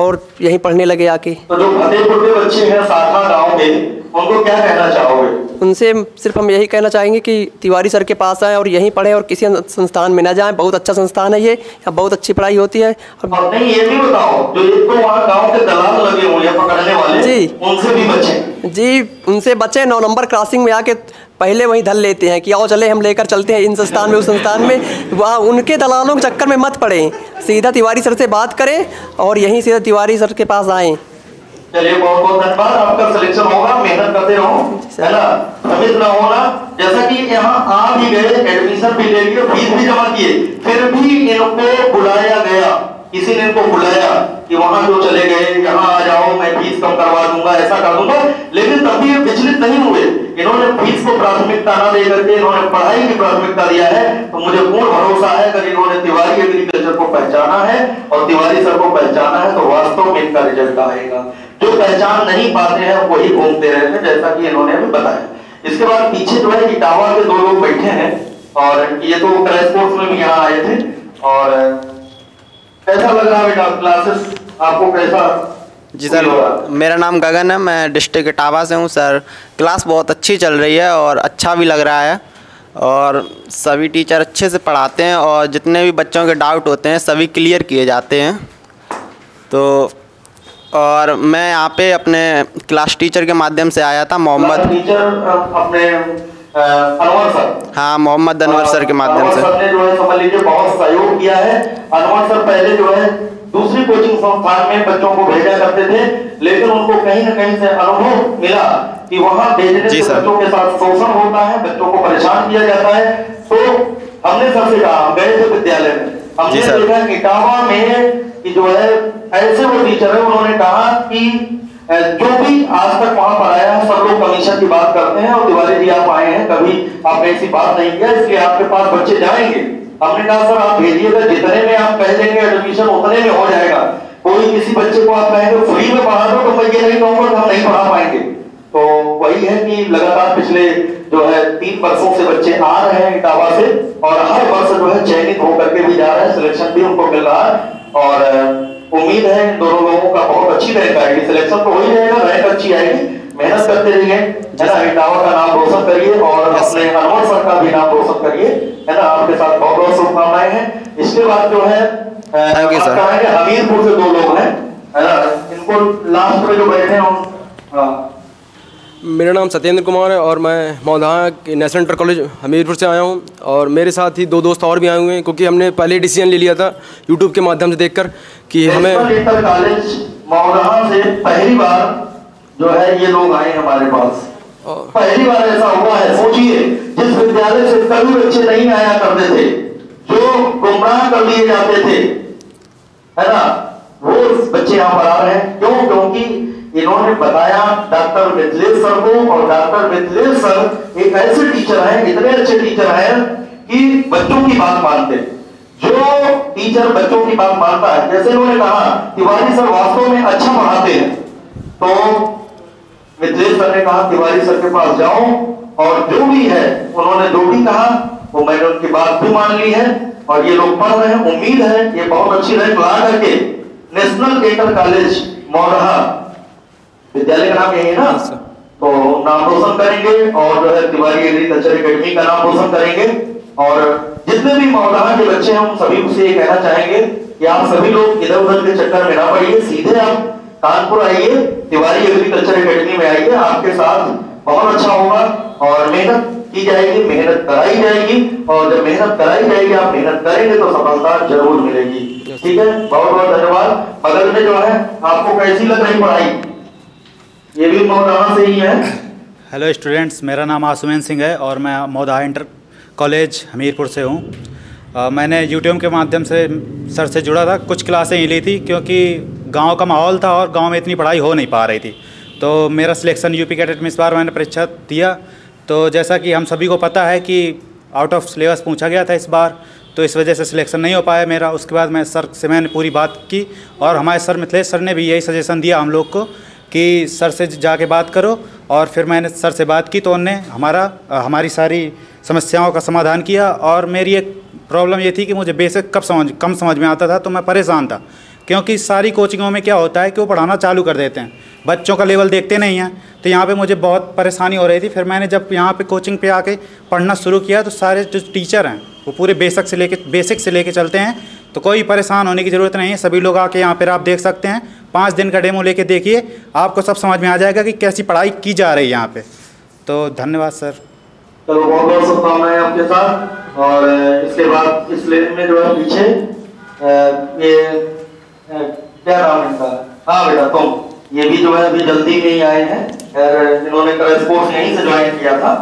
और यहीं पढ़ने लगे आके। तो जो फतेहपुर के बच्चे हैं शाखा गांव के, उनको क्या कहना चाहोगे? उनसे सिर्फ हम यही कहना चाहेंगे कि तिवारी सर के पास आएँ और यहीं पढ़ें और किसी संस्थान में ना जाएं। बहुत अच्छा संस्थान है ये, यहाँ बहुत अच्छी पढ़ाई होती है। और नहीं ये भी बताओ, जो एक तो वहाँ गांव के दलाल लगे हुए हैं पकड़ने वाले, जी उनसे भी बचें। जी उनसे बचें, 9 नंबर क्रॉसिंग में आके पहले वहीं धल लेते हैं कि आओ चले हम लेकर चलते हैं इन संस्थान में उस संस्थान में, वहाँ उनके दलालों के चक्कर में मत पड़ें, सीधा तिवारी सर से बात करें और यहीं सीधा तिवारी सर के पास आएँ। चलिए बहुत बहुत धन्यवाद, आपका सिलेक्शन होगा, मेहनत करते रहो, है ना, भ्रमित ना होना। जैसा कि यहाँ आ भी गए, एडमिशन भी ले लिए, फीस भी जमा किए, फिर भी इनको बुलाया गया, किसी ने इनको बुलाया कि वहां जो चले गए यहाँ आ जाओ, मैं फीस कम करवा दूंगा, ऐसा कर दूंगा, लेकिन तभी ये विचलित नहीं हुए। इन्होंने फीस को प्राथमिकता न दे करके इन्होंने पढ़ाई की प्राथमिकता दिया है। तो मुझे पूर्ण भरोसा है अगर इन्होंने तिवारी एग्रीकल्चर को पहचाना है और तिवारी सर को पहचाना है तो वास्तव में इनका रिजल्ट आएगा। जो पहचान नहीं पाते हैं वही घूमते रहते हैं, जैसा कि इन्होंने अभी बताया। इसके बाद पीछे जो है इटावा के 2 लोग बैठे हैं और ये तो क्रैश कोर्स में भी यहाँ आए थे। और कैसा लग रहा है बेटा क्लासेस आपको, कैसा जी सर, मेरा नाम गगन है, मैं डिस्ट्रिक्ट इटावा से हूँ सर। क्लास बहुत अच्छी चल रही है और अच्छा भी लग रहा है और सभी टीचर अच्छे से पढ़ाते हैं और जितने भी बच्चों के डाउट होते हैं सभी क्लियर किए जाते हैं। तो और मैं यहाँ पे अपने क्लास टीचर के माध्यम से आया था, मोहम्मद टीचर अपने अनवर सर, हाँ मोहम्मद अनवर सर के माध्यम से। अनवर सर ने जो है समझ लीजिए बहुत सहयोग किया है। अनवर सर पहले जो है दूसरी कोचिंग संस्थान में बच्चों को भेजा करते थे, लेकिन उनको कहीं न कहीं से अनुभव मिला कि वहाँ भेजने से बच्चों के साथ शोषण होता है, बच्चों को परेशान किया जाता है। तो हमने सर से कहा, गए थे विद्यालय में, हमने देखा इटावा में कि जो है ऐसे वो टीचर है, उन्होंने कहा कि जो भी आज तक वहां पर आया सब लोग कमीशन की बात करते हैं और तिवारी जी आप आए हैं, कभी आपने ऐसी बात नहीं किया, इसलिए आपके पास बच्चे जाएंगे। हमने कहा सर आप भेजिएगा, जितने में आप कह देंगे एडमिशन उतने में हो जाएगा। कोई किसी बच्चे को आप कहेंगे फ्री में पढ़ा दो तो मैं ये नहीं कहूंगा कि हम नहीं पढ़ा पाएंगे। तो वही है कि लगातार पिछले जो है 3 वर्षों से बच्चे आ रहे हैं इटावा से और हर वर्ष जो है चयनित होकर के भी जा रहे हैं, सिलेक्शन भी उनको मिल रहा है और उम्मीद है इन दोनों लोगों का बहुत अच्छी रैंक आएगी। सिलेक्शन तो हो ही जाएगा, रैंक अच्छी आएगी, मेहनत करते रहिए, है ना। इटावा का नाम रोशन करिए और अपने अनवर सर का भी नाम रोशन करिए, है ना। आपके साथ बहुत बहुत शुभकामनाएं हैं। इसके बाद जो है हमीरपुर से 2 लोग हैं, है ना, इनको लास्ट में जो बैठे हैं। मेरा नाम सत्येंद्र कुमार है और मैं मौधा नेशनल इंटर कॉलेज हमीरपुर से आया हूं और मेरे साथ ही 2 दोस्त और भी आए हुए हैं, क्योंकि हमने पहले डिसीजन ले लिया था यूट्यूब के माध्यम से देखकर कि हमें इंटर कॉलेज मौधा से पहली बार जो है ये लोग आए हमारे पास। पहली बार ऐसा हुआ है। सोचिए, जिस विद्यालय से कभी बच्चे नहीं आया करते थे, जो गुमराह कर लिए जाते थे, है ना, वो बच्चे यहाँ पर आ रहे हैं। क्यों? क्योंकि इन्होंने बताया डॉक्टर मिथिलेश सर को, और डॉक्टर मिथिलेश सर एक ऐसे टीचर हैं, इतने अच्छे टीचर हैं कि बच्चों की बात मानते हैं। जो टीचर बच्चों की बात मानता है, जैसे उन्होंने कहा तिवारी सर वास्तव में अच्छा पढ़ाते हैं, तो मिथिलेश सर ने कहा तिवारी सर के पास जाओ और जो भी है उन्होंने जो भी कहा वो मैंने उनकी बात भी मान ली है और ये लोग पढ़ रहे हैं। उम्मीद है ये बहुत अच्छी रैंक ला करके नेशनल इंटर कॉलेज मौधा, विद्यालय का नाम यही है ना, तो नाम रोशन करेंगे और जो है तिवारी एग्रीकल्चर एकेडमी का नाम रोशन करेंगे। और जितने भी मौधा के बच्चे हैं हम सभी से ये कहना चाहेंगे कि आप सभी लोग इधर उधर के चक्कर में ना पड़िए, सीधे आप कानपुर आइए, तिवारी एग्रीकल्चर एकेडमी में आइए, आपके साथ बहुत अच्छा होगा और मेहनत की जाएगी, मेहनत कराई जाएगी और जब मेहनत कराई जाएगी, आप मेहनत करेंगे तो सफलता जरूर मिलेगी। ठीक है, बहुत बहुत धन्यवाद। बगल में जो है आपको कैसी लग रही पढ़ाई? ये भी मौधा से ही है। हेलो स्टूडेंट्स, मेरा नाम आसुमैन सिंह है और मैं मौधा इंटर कॉलेज हमीरपुर से हूँ। मैंने यूट्यूब के माध्यम से सर से जुड़ा था, कुछ क्लासें ही ली थी क्योंकि गांव का माहौल था और गांव में इतनी पढ़ाई हो नहीं पा रही थी। तो मेरा सिलेक्शन यूपी कैडेट में इस बार मैंने परीक्षा दिया। तो जैसा कि हम सभी को पता है कि आउट ऑफ सिलेबस पूछा गया था इस बार, तो इस वजह से सिलेक्शन नहीं हो पाया मेरा। उसके बाद मैं सर से मैंने पूरी बात की और हमारे सर मिथिलेश सर ने भी यही सजेशन दिया हम लोग को कि सर से जाके बात करो। और फिर मैंने सर से बात की तो उन्होंने हमारी सारी समस्याओं का समाधान किया। और मेरी एक प्रॉब्लम ये थी कि मुझे बेसिक कम समझ में आता था, तो मैं परेशान था क्योंकि सारी कोचिंगों में क्या होता है कि वो पढ़ाना चालू कर देते हैं, बच्चों का लेवल देखते नहीं हैं। तो यहाँ पे मुझे बहुत परेशानी हो रही थी। फिर मैंने जब यहाँ पे कोचिंग पे आके पढ़ना शुरू किया तो सारे जो टीचर हैं वो पूरे बेसिक से लेके चलते हैं, तो कोई परेशान होने की ज़रूरत नहीं है। सभी लोग आके यहाँ पर आप देख सकते हैं, 5 दिन का डेमो लेके देखिए, आपको सब समझ में आ जाएगा कि कैसी पढ़ाई की जा रही है यहाँ पे। तो धन्यवाद सर। चलो बहुत बहुत शुभकामनाएं आपके साथ। और इसके बाद इस लेन में जो है पीछे ये क्या नाम है इनका? हाँ बेटा तुम, ये भी जो है अभी जल्दी में ही आए हैं और इन्होंने क्रैश कोर्स यहीं से ज्वाइन किया था।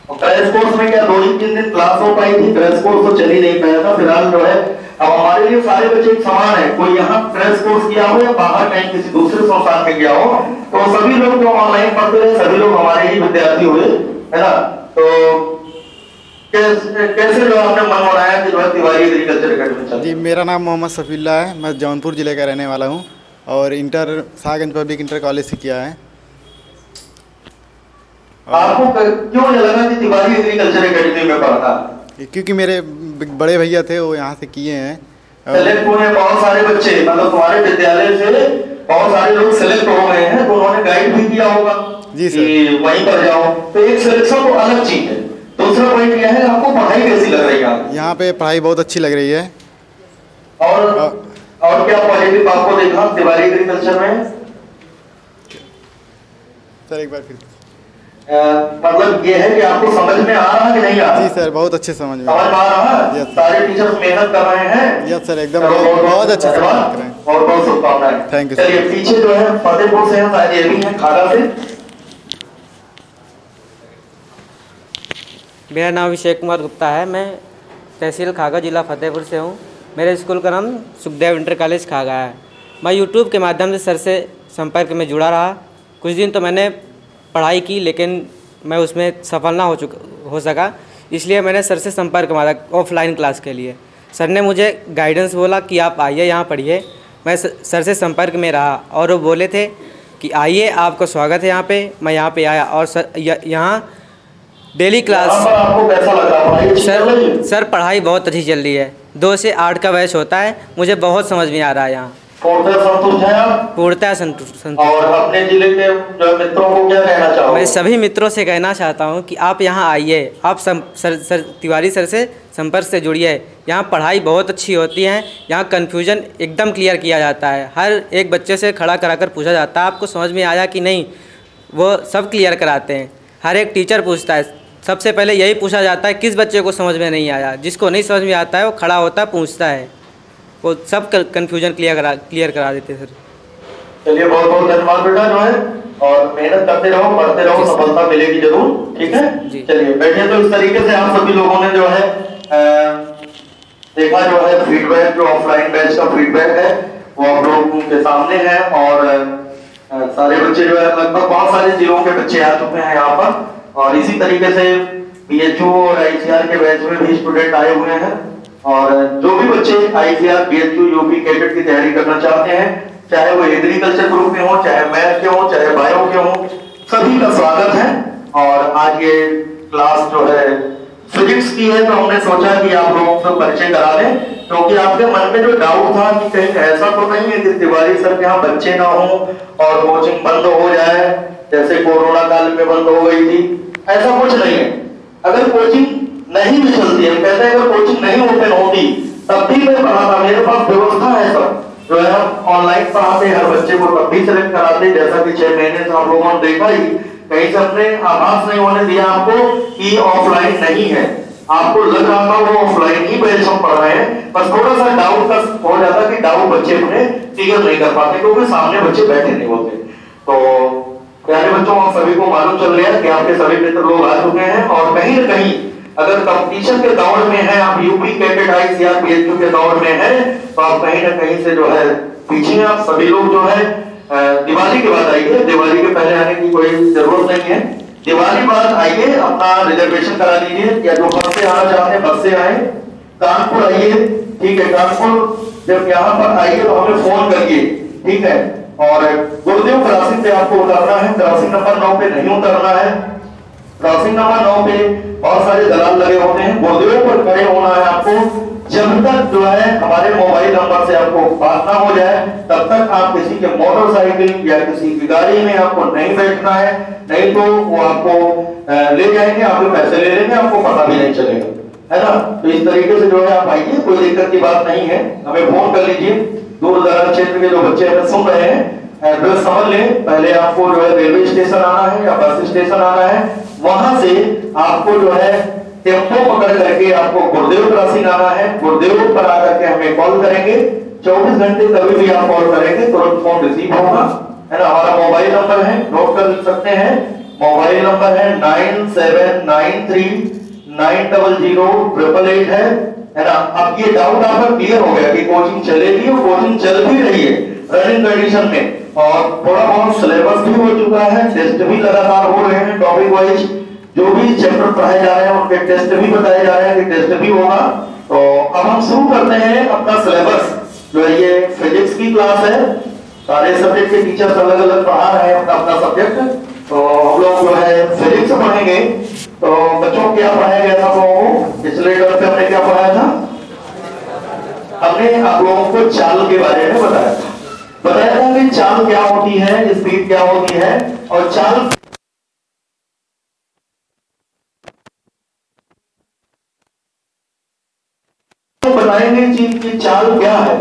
और क्रैश कोर्स में क्या 2-3 दिन क्लास हो पाई थी, क्रैश कोर्स तो चल ही नहीं पाया था। फिलहाल जो है अब हमारे लिए सारे बच्चे एक समान है, कोई यहाँ क्रैश कोर्स किया हो या बाहर कहीं किसी दूसरे संस्थान में गया हो, तो सभी लोग जो ऑनलाइन पढ़ते रहे सभी लोग हमारे ही विद्यार्थी हुए, है ना। तो कैसे जो आपने मन बनाया कि जो है तिवारी एग्रीकल्चर एकेडमी चले? जी, मेरा नाम मोहम्मद सफीउल्लाह है, मैं जौनपुर ज़िले का रहने वाला हूँ और inter Shahganj public inter college से किया है। आपको क्यों लगा कि तिवारी एग्रीकल्चर एकेडमी में पढ़ना? क्योंकि मेरे बड़े भैया थे वो यहाँ से किए हैं। सेलेक्ट हुए बहुत सारे बच्चे, मतलब तुम्हारे विद्यालय से बहुत सारे लोग सिलेक्ट हो गए हैं तो उन्होंने गाइड भी किया होगा जी सर, कि वहीं पर जाओ, तो एक सिलेक्शन तो अलग चीज है। दूसरा पॉइंट यह है आपको पढ़ाई कैसी लग रही है? यहाँ पे पढ़ाई बहुत अच्छी लग रही है। और क्या पॉजिटिव आपको देखा तिवारी एग्रीकल्चर में? सर एक बार फिर मतलब ये है कि आपको समझ में आ रहा है कि नहीं आ रहा? जी सर, बहुत अच्छे समझ में आ रहा है। सारे टीचर्स मेहनत कर रहे हैं। यस सर, एकदम बहुत अच्छे से मेहनत कर रहे हैं। और बहुत शुभकामनाएं। Thank you. चलिए पीछे जो है फतेहपुर से हैं, ये भी हैं खागा से। मेरा नाम अभिषेक कुमार गुप्ता है। मैं तहसील खागा, जिला फतेहपुर से हूँ। मेरे स्कूल का नाम सुखदेव इंटर कॉलेज खागा है। मैं यूट्यूब के माध्यम से सर से संपर्क में जुड़ा रहा। कुछ दिन तो मैंने पढ़ाई की, लेकिन मैं उसमें सफल ना हो सका, इसलिए मैंने सर से संपर्क मारा ऑफलाइन क्लास के लिए। सर ने मुझे गाइडेंस बोला कि आप आइए यहाँ पढ़िए। मैं सर से संपर्क में रहा और वो बोले थे कि आइए, आपका स्वागत है यहाँ पे। मैं यहाँ पे आया और सर यहाँ डेली क्लास। आपको कैसा लगा? सर पढ़ाई बहुत अच्छी चल रही है। 2 से 8 का बैच होता है। मुझे बहुत समझ में आ रहा है यहाँ। संतुष्ट हैं आप? पूर्णतः संतुष्ट। और अपने जिले के जो मित्रों को क्या कहना चाहोगे? मैं सभी मित्रों से कहना चाहता हूँ कि आप यहाँ आइए, आप सर तिवारी सर से संपर्क से जुड़िए। यहाँ पढ़ाई बहुत अच्छी होती है। यहाँ कन्फ्यूजन एकदम क्लियर किया जाता है। हर एक बच्चे से खड़ा कराकर पूछा जाता है आपको समझ में आया कि नहीं, वो सब क्लियर कराते हैं। हर एक टीचर पूछता है, सबसे पहले यही पूछा जाता है किस बच्चे को समझ में नहीं आया। जिसको नहीं समझ में आता है वो खड़ा होता है, पूछता है, वो सब कन्फ्यूजन क्लियर करा देते हैं सर। चलिए बहुत बहुत धन्यवाद बेटा जो है, और मेहनत करते रहो, पढ़ते रहो, सफलता मिलेगी जरूर। ठीक है, चलिए बैठिए। तो इस तरीके से आप सभी लोगों ने जो है देखा जो है फीडबैक, जो ऑफलाइन बैच का फीडबैक है वो आप लोगों के सामने है। और सारे बच्चे जो है लगभग बहुत सारे जिलों के बच्चे आ चुके हैं यहाँ पर, और इसी तरीके से बीएचयू और आईसीआर के बैच में भी स्टूडेंट आए हुए हैं। और जो भी बच्चे आईसीआर, बीएचयू, यूपी कैडेट की तैयारी करना चाहते हैं, चाहे वो एग्रीकल्चर ग्रुप में हो, चाहे मैथ के हो, चाहे बायो के हो, सभी का स्वागत है। और आज ये क्लास जो है फिजिक्स की है, तो हमने सोचा कि आप लोगों से परिचय करा लें, क्योंकि आपके मन में जो डाउट था कि कहीं ऐसा तो नहीं है कि तिवारी सर के यहाँ बच्चे ना हो और कोचिंग बंद हो जाए, जैसे कोरोना काल में बंद हो गई थी। ऐसा कुछ नहीं है। अगर कोचिंग नहीं भी चलती है, कहते हैं अगर कोचिंग नहीं ओपन होती तब भी मैं पढ़ाता, मेरे पास व्यवस्था है सब जो है। हम ऑनलाइन पढ़ाते, हर बच्चे को तब भी सिलेक्ट कराते, जैसा कि 6 महीने से आप लोगों ने देखा ही, कहीं से अपने आभास नहीं होने दिया आपको कि ऑफलाइन नहीं है। आपको लग रहा था वो ऑफलाइन ही बैच हम पढ़ रहे हैं, बस थोड़ा सा डाउट का हो जाता कि डाउट बच्चे अपने क्लियर नहीं कर पाते क्योंकि सामने बच्चे बैठे नहीं होते। तो प्यारे बच्चों, आप सभी को मालूम चल रहा है कि आपके सभी मित्र लोग आ चुके हैं, और कहीं न कहीं अगर कंपटीशन के दौर में है, आप यूपी कैडेट, आईसीआर, बीएचयू के दौर में है, तो आप कहीं न कहीं से जो है पीछे हैं। आप सभी लोग जो है दिवाली के बाद आइए, दिवाली के पहले आने की कोई जरूरत नहीं है। दिवाली बाद आइए, अपना रिजर्वेशन करा लीजिए, या जो बस से आना चाहते हैं बस से आए, कानपुर आइए। ठीक है, कानपुर जब यहाँ पर आइए तो हमें फोन करिए। ठीक है, और गुरुदेव क्रॉसिंग पे आपको उतरना है, क्रॉसिंग नंबर 9 पे नहीं उतरना है। क्रॉसिंग नंबर 9 पे बहुत सारे दलाल लगे होते हैं, गुरुदेव पर खड़े होना है आपको। जब तक जो है हमारे मोबाइल नंबर से आपको बात ना हो जाए, तब तक आप किसी के मोटरसाइकिल या किसी की गाड़ी में आपको नहीं बैठना है, नहीं तो वो आपको ले जाएंगे, आपके पैसे ले लेंगे, आपको पता भी नहीं चलेगा, है ना। तो इस तरीके से जो है आप आइए, कोई दिक्कत की बात नहीं है, हमें फोन कर लीजिए। दूर दराज क्षेत्र के जो बच्चे हमें सुन रहे हैं, एड्रेस समझ लें। पहले आपको जो है रेलवे स्टेशन आना है या बस स्टेशन आना है, वहां से आपको जो है टेम्पो पकड़ करके आपको गुरुदेव क्रॉसिंग आना है। गुरुदेव पर आकर के हमें कॉल करेंगे, 24 घंटे कभी भी आप कॉल करेंगे तुरंत फोन रिसीव होगा, है ना। हमारा मोबाइल नंबर है, नोट कर सकते हैं। मोबाइल नंबर है 9793 900 है ना। अब ये डाउट आपका क्लियर हो गया कि कोचिंग चलेगी, और कोचिंग चल भी रही है रनिंग कंडीशन में, और थोड़ा बहुत सिलेबस भी हो चुका है, टेस्ट भी लगातार हो रहे हैं, टॉपिक वाइज जो भी चैप्टर पढ़ाए जा रहे हैं उनके टेस्ट भी बताए जा रहे हैं कि टेस्ट भी होगा। तो अब हम शुरू करते हैं अपना सिलेबस। जो है ये फिजिक्स की क्लास है, सारे सब्जेक्ट के टीचर्स अलग अलग पढ़ा रहे हैं अपना अपना सब्जेक्ट। तो हम लोग जो है फिजिक्स पढ़ेंगे। तो बच्चों क्या पढ़ाया गया था लोगों को पिछले टर्म पे? हमने क्या पढ़ाया था? हमने आप लोगों को चाल के बारे में बताया था। बताया था कि चाल क्या होती है, स्पीड क्या होती है, और चाल तो बताएंगे चीज की चाल क्या है।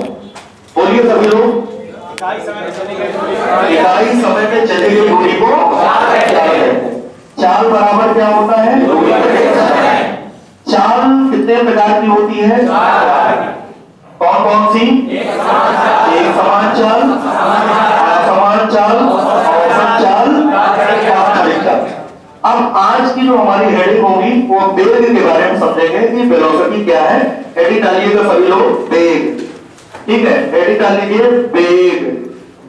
बोलिए सभी लोग। इकाई समय में चली गई दूरी को चाल कहते हैं। चाल बराबर क्या होता है? दूरी का समय। चाल कितने प्रकार की होती है? कौन कौन सी? एक समान चाल, असमान चाल, औसत चाल, वास्तविक चाल। अब आज की जो हमारी हेडिंग होगी वो वेग के बारे में समझेंगे कि वेलोसिटी क्या है। हेडिंग डालिएगा सभी लोग, वेग। ठीक है, हेडिंग डाल लीजिए वेग।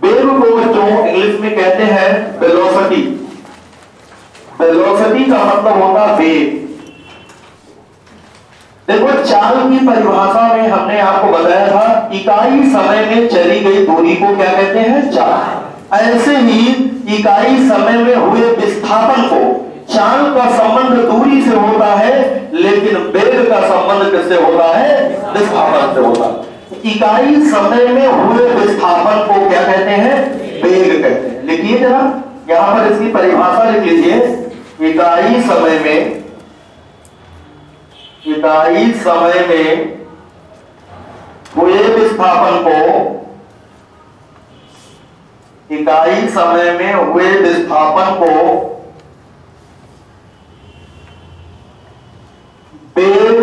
वेग को बच्चों इंग्लिश में कहते हैं वेलोसिटी। वेलोसिटी का मतलब होता है वेग। देखो चाल की परिभाषा में हमने आपको बताया था इकाई समय में चली गई दूरी को क्या कहते हैं? चाल। ऐसे ही इकाई समय में हुए विस्थापन को, चाल का संबंध दूरी से होता है लेकिन वेग का संबंध किससे होता है? विस्थापन से होता है। इकाई समय में हुए विस्थापन को क्या कहते हैं? वेग कहते हैं। लिखिए जरा, यहां पर इसकी परिभाषा लिख लीजिए। इकाई समय में हुए विस्थापन को, इकाई समय में हुए विस्थापन को वेग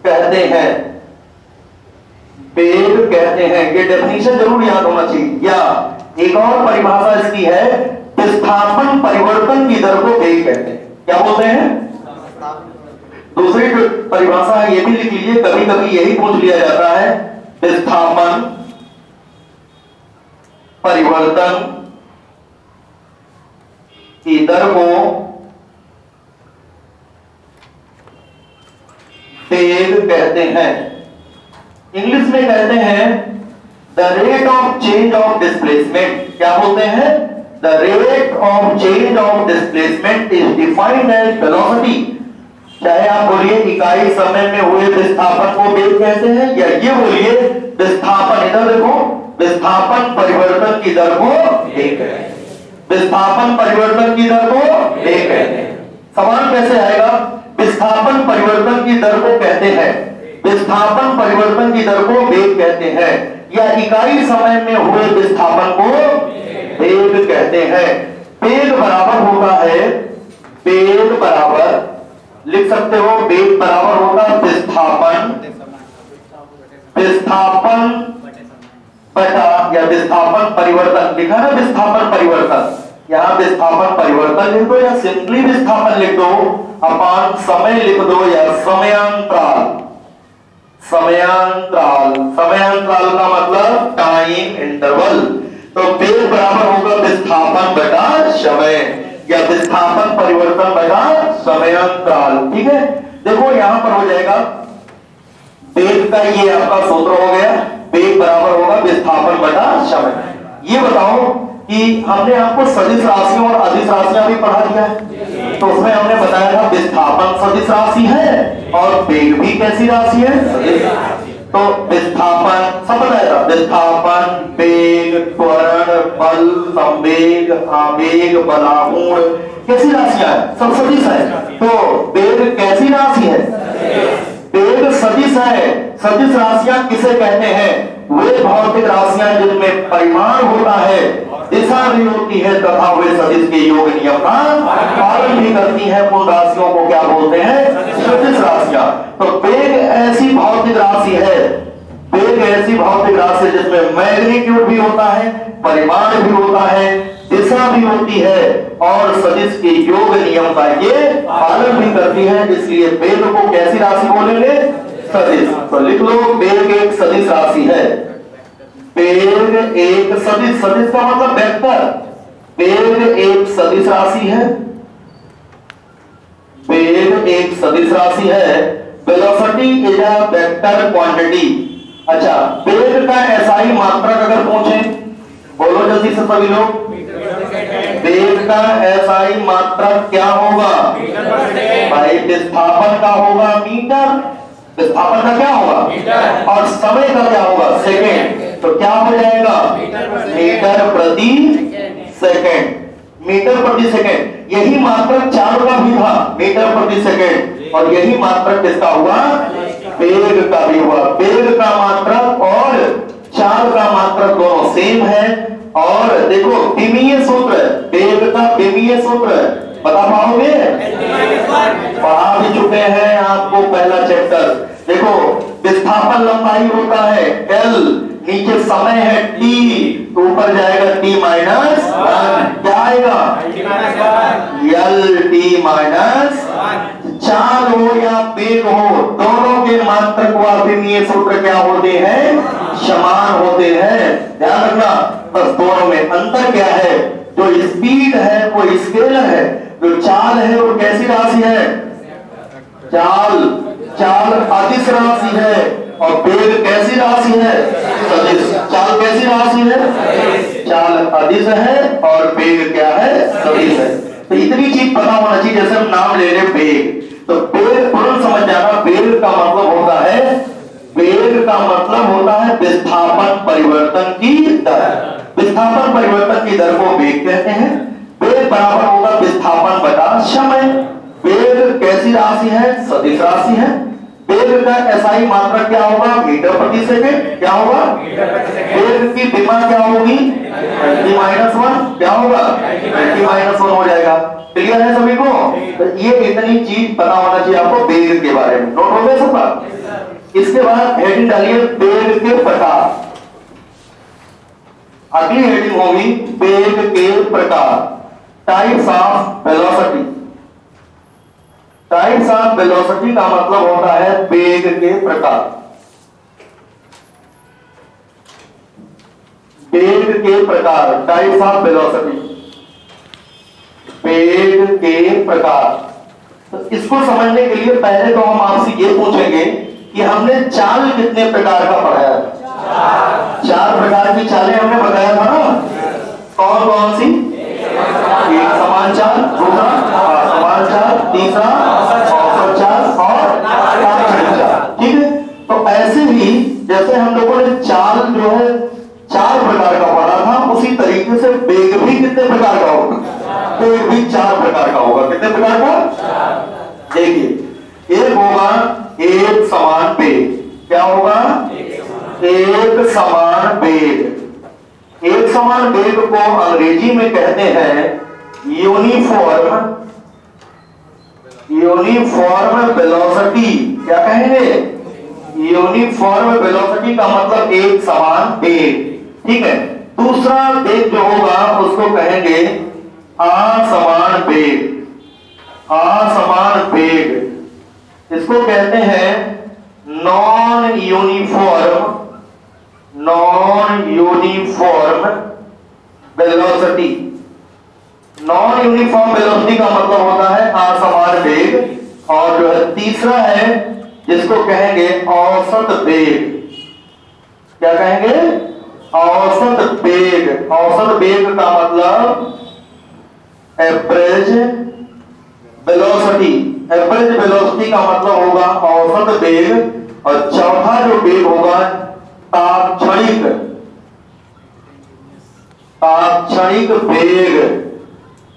कहते हैं। वेग कहते हैं, ये डेफिनेशन जरूर याद होना चाहिए। या एक और परिभाषा इसकी है, विस्थापन परिवर्तन की दर को वेग कहते हैं। क्या बोलते हैं? दूसरी परिभाषा है, ये भी लिख लीजिए, कभी कभी यही पूछ लिया जाता है, विस्थापन परिवर्तन की दर को वेग कहते हैं। इंग्लिश में कहते हैं the rate of change of displacement. क्या बोलते हैं? The rate of change of displacement is defined as velocity. चाहे आप बोलिए इकाई समय में हुए विस्थापन को वेग कहते हैं, या ये बोलिए विस्थापन, इधर देखो, विस्थापन परिवर्तन की दर को वेग कहते हैं। विस्थापन परिवर्तन की दर को वेग कहते हैं। सवाल कैसे आएगा? विस्थापन परिवर्तन की दर को कहते हैं, विस्थापन परिवर्तन की दर को वेग कहते हैं, या इकाई समय में हुए विस्थापन को वेग कहते हैं। वेग बराबर होता है, वेग बराबर लिख सकते हो, वेग बराबर होगा विस्थापन बटा, या विस्थापन परिवर्तन लिखा ना, विस्थापन परिवर्तन, यहां विस्थापन परिवर्तन लिख दो, या सिंपली विस्थापन लिख दो, अपान समय लिख दो, या समयांतराल। समयांतराल, समयांतराल का मतलब टाइम इंटरवल। तो वेग बराबर होगा विस्थापन बटा समय, या विस्थापन परिवर्तन बटा समयांतराल। ठीक है, देखो यहां पर हो जाएगा वेग का, ये आपका सूत्र हो गया, वेग बराबर होगा विस्थापन बटा समय। ये बताओ कि हमने आपको सदिश राशियों और अदिश राशियां भी पढ़ा दिया है, तो उसमें हमने बताया था विस्थापन सदिश राशि है और वेग भी कैसी राशि है? सदिश। तो विस्थापन सब बताया था, विस्थापन, वेग, त्वरण, बल, संवेग, आवेग, बलागुण, कैसी राशियां है? सब सदिश है। तो वेग कैसी राशि है? वेग सदिश है। सदिश राशियां किसे कहते हैं? वे भौतिक राशियां जिनमें परिमाण होता है, दिशा भी होती है, तथा वे सदिश के योग नियम का पालन भी करती हैं। उन राशियों को क्या बोलते हैं? सदिश राशियां। तो वेग ऐसी भौतिक राशि है, वेग ऐसी भौतिक राशि जिसमें मैग्नीट्यूड भी होता है, परिमाण भी होता है, दिशा भी होती है, और सदिश के योग नियम का ये पालन भी करती है। इसलिए वेग को कैसी राशि बोलेंगे? सदिश। तो लिख लो, वेग एक सदिश राशि है। वेग एक सदिश, सदिश का मतलब वेक्टर। वेग एक सदिश राशि है, वेग एक सदिश राशि है। Velocity is a vector quantity. अच्छा, वेग का एसआई मात्रक अगर पूछे, बोलो जल्दी से सभी लोग, वेग का एसआई मात्रक क्या होगा? भाई विस्थापन का होगा मीटर, विस्थापन का क्या होगा? और समय का क्या होगा? सेकेंड। तो क्या हो जाएगा? मीटर प्रति सेकंड। मीटर प्रति सेकंड, यही मात्रक चाल का भी था, मीटर प्रति सेकंड, और यही मात्रक किसका हुआ? वेग का भी हुआ। वेग का मात्रक और चाल का मात्रक दोनों सेम है। और देखो विमीय सूत्र, वेग का विमीय सूत्र बता पाओगे? पढ़ा भी चुके हैं आपको पहला चैप्टर। देखो विस्थापन लंबाई होता है L, नीचे समय है T, तो ऊपर जाएगा T माइनस 1, क्या आएगा? L T minus. चाल हो या वेग हो, दोनों के मात्रक व विमीय सूत्र क्या होते हैं? समान होते हैं। ध्यान रखना, बस दोनों में अंतर क्या है? जो स्पीड है वो स्केलर है, जो चाल है वो कैसी राशि है? चाल अदिश राशि है, और वेग कैसी राशि है? सदिश। चाल कैसी राशि है? चाल अदिश है और वेग क्या है? सदिश है। तो इतनी चीज पता होना चाहिए। जैसे हम नाम ले रहे वेग, तो वेग तुरंत समझ जाना, वेग का मतलब होता है, वेग का मतलब होता है विस्थापन परिवर्तन की दर। विस्थापन परिवर्तन की दर को वेग कहते हैं। वेग बराबर होगा विस्थापन बटा समय। वेग कैसी राशि है? सदिश राशि है। वेग का एसआई मात्रा क्या होगा? मीटर प्रति सेकंड। क्या होगा? वेग की विमा क्या होगी? 10-1। क्या होगा? 10-1 हो जाएगा। क्लियर है सभी को? तो ये इतनी चीज पता होना चाहिए आपको वेग के बारे में। नोट हो गया सबका? इसके बाद हेडिंग डालिए वेग के प्रकार। अगली हेडिंग होगी वेग के प्रकार, types of velocity. Types of velocity का मतलब होता है वेग के प्रकार। वेग के प्रकार, टाइप्स ऑफ वेलोसिटी, वेग के प्रकार। तो इसको समझने के लिए पहले तो हम आपसे ये पूछेंगे कि हमने चाल कितने प्रकार का पढ़ाया था? 4 प्रकार की चालें हमने बताया था ना। कौन कौन सी? एक समान चाल, दूसरा समान चाल, तीसरा औसत चाल और तात्क्षणिक चाल। ठीक है, तो ऐसे ही जैसे हम लोगों ने चाल जो है 4 प्रकार का पढ़ा था, उसी तरीके से वेग भी कितने प्रकार का होगा? वेग भी 4 प्रकार का होगा। कितने प्रकार का? देखिए, एक होगा एक समान वेग। क्या होगा? एक समान वेग। एक समान वेग को अंग्रेजी में कहते हैं यूनिफॉर्म वेलोसिटी। क्या कहेंगे? यूनिफॉर्म वेलोसिटी का मतलब एक समान वेग। ठीक है। दूसरा वेग जो होगा उसको कहेंगे असमान वेग। असमान वेग इसको कहते हैं non uniform velocity. Non uniform velocity का मतलब होता है असमान वेग। और जो है तीसरा है जिसको कहेंगे औसत वेग। क्या कहेंगे? औसत वेग। औसत वेग का मतलब एवरेज वेलोसिटी। एवरेज वेलोसिटी का मतलब होगा औसत वेग। और चौथा जो वेग होगा तात्क्षणिक वेग।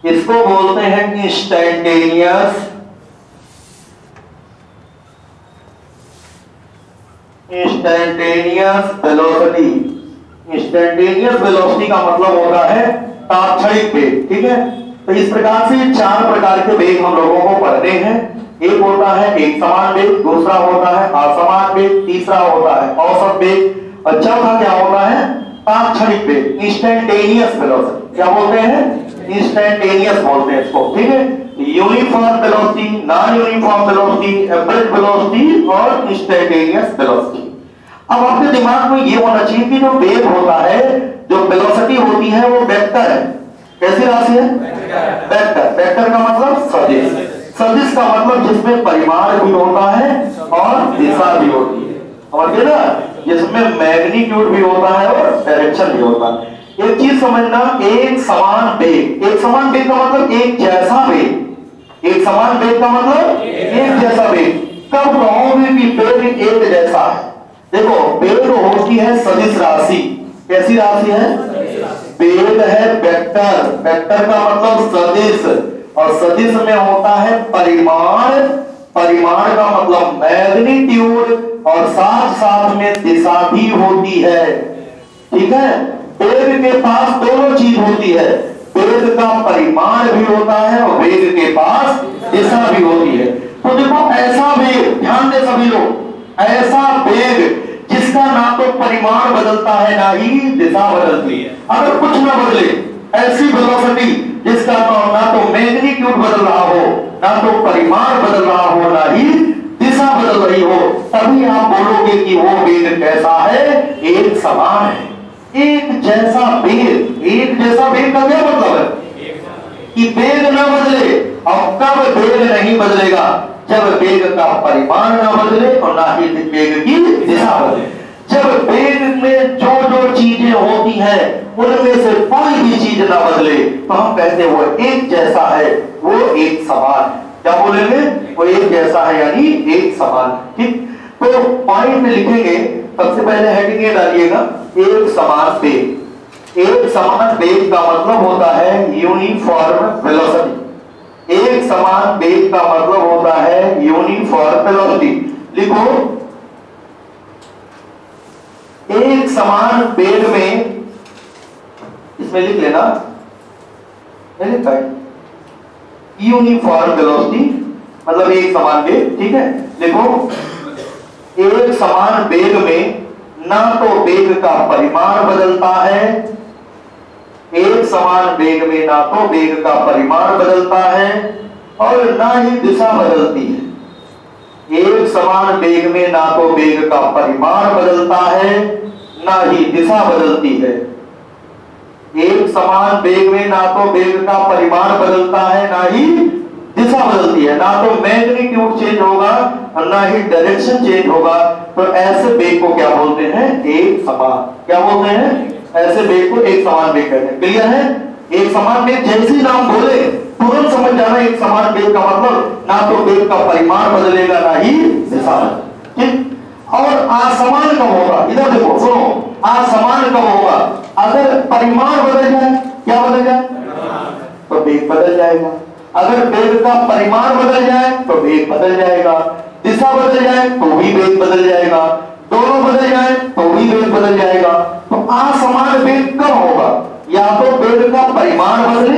इसको बोलते हैं इंस्टैंटेनियस वेलोसिटी। इंस्टैंटेनियस वेलोसिटी का मतलब होता है तात्क्षणिक वेग। ठीक है। तो इस प्रकार से 4 प्रकार के वेग हम लोगों को पढ़ने हैं। एक होता है एक समान वेग, दूसरा होता है असमान वेग, तीसरा होता है औसत वेग, और चौथा क्या होता है? तात्क्षणिक वेग, इंस्टैंटेनियस वेलोसिटी। क्या बोलते हैं? इंस्टैंटेनियस बोलते हैं इसको। ठीक है। Uniform velocity, non uniform velocity, average velocity और इंस्टैंटेनियस वेलोसिटी। अब आपके दिमाग में ये होना चाहिए कि जो वेग होता है, जो वेलोसिटी होती है, वो वेक्टर है। कैसी राशि है? वेक्टर। वेक्टर का मतलब सदिश। सदिश का मतलब जिसमें परिमाण भी होता है और दिशा भी होती है, और ये ना जिसमें मैग्नीट्यूड भी होता है और डायरेक्शन भी होता है। एक चीज समझना, एक समान वेग। एक समान वेग का मतलब एक जैसा वेग। एक समान वेग का मतलब एक जैसा वेग। कब कहोगे कि वेग एक जैसा है? देखो, वेग होती है सदिश राशि। कैसी राशि है? वेग है वेक्टर। वेक्टर का मतलब सदिश, और सदिश में होता है परिमाण। परिमाण का मतलब मैग्नीट्यूड, और साथ साथ में दिशा भी होती है। ठीक है, वेग के पास दोनों चीज होती है, वेग का परिमाण भी होता है और वेग के पास दिशा भी होती है। तो देखो ऐसा वेग, ध्यान दे सभी लोग, ऐसा वेग जिसका ना तो परिमाण बदलता है ना ही दिशा बदलती है। अगर कुछ ना बदले, ऐसी वेलोसिटी जिसका ना तो मैग्नीट्यूड बदल रहा हो, ना तो परिमाण बदल रहा हो, ना ही दिशा बदल रही हो, तभी आप बोलोगे कि वो वेग कैसा है? एक समान है, एक जैसा वेग। एक जैसा वेग का क्या मतलब है? कि वेग न बदले। और कब वेग नहीं बदलेगा? जब वेग का परिमाण न बदले और ना ही वेग की दिशा बदले। जब वेग में जो जो चीजें होती हैं उनमें से कोई भी चीज ना बदले तो हम कहते हैं वो एक जैसा है, वो एक समान है। क्या बोलेंगे? वो एक जैसा है यानी एक समान। ठीक, तो पॉइंट लिखेंगे। सबसे पहले हेडिंग ये डालिएगा, एक समान वेग। एक समान वेग का मतलब होता है यूनिफॉर्म वेलोसिटी। एक समान वेग का मतलब होता है यूनिफॉर्म वेलोसिटी। लिखो, एक समान वेग में, इसमें लिख लेना, लिखा है यूनिफॉर्म वेलोसिटी मतलब एक समान वेग। ठीक है, लिखो, एक समान वेग में ना तो वेग का परिमाण बदलता है, एक समान वेग में ना तो वेग का परिमाण बदलता है और ना ही दिशा बदलती है। एक समान वेग में ना तो वेग का परिमाण बदलता है, ना ही दिशा बदलती है। एक समान वेग में ना तो वेग का परिमाण बदलता है, ना ही दिशा बदलती है। ना तो मैग्नीट्यूड चेंज होगा और ना ही डायरेक्शन चेंज होगा। तो ऐसे वेग को क्या बोलते हैं? एक समान। क्या बोलते हैं? ऐसे वेग को एक समान वेग कहते हैं। क्लियर है? एक समान वेग जैसे ही नाम बोले तुरंत समझ जाना, एक समान वेग का मतलब ना तो वेग का परिमाण बदलेगा ना ही दिशा। ठीक, और असमान कब होगा? इधर देखो, सुनो, असमान कब होगा? अगर परिमाण बदल जाए, क्या बदल जाए? तो वेग बदल जाएगा। अगर वेग का परिमाण बदल जाए तो वेग बदल जाएगा, दिशा बदल जाए तो भी वेग बदल जाएगा, दोनों बदल जाए तो भी वेग बदल जाएगा। तो असमान वेग कब होगा? या तो वेग का परिमाण बदले,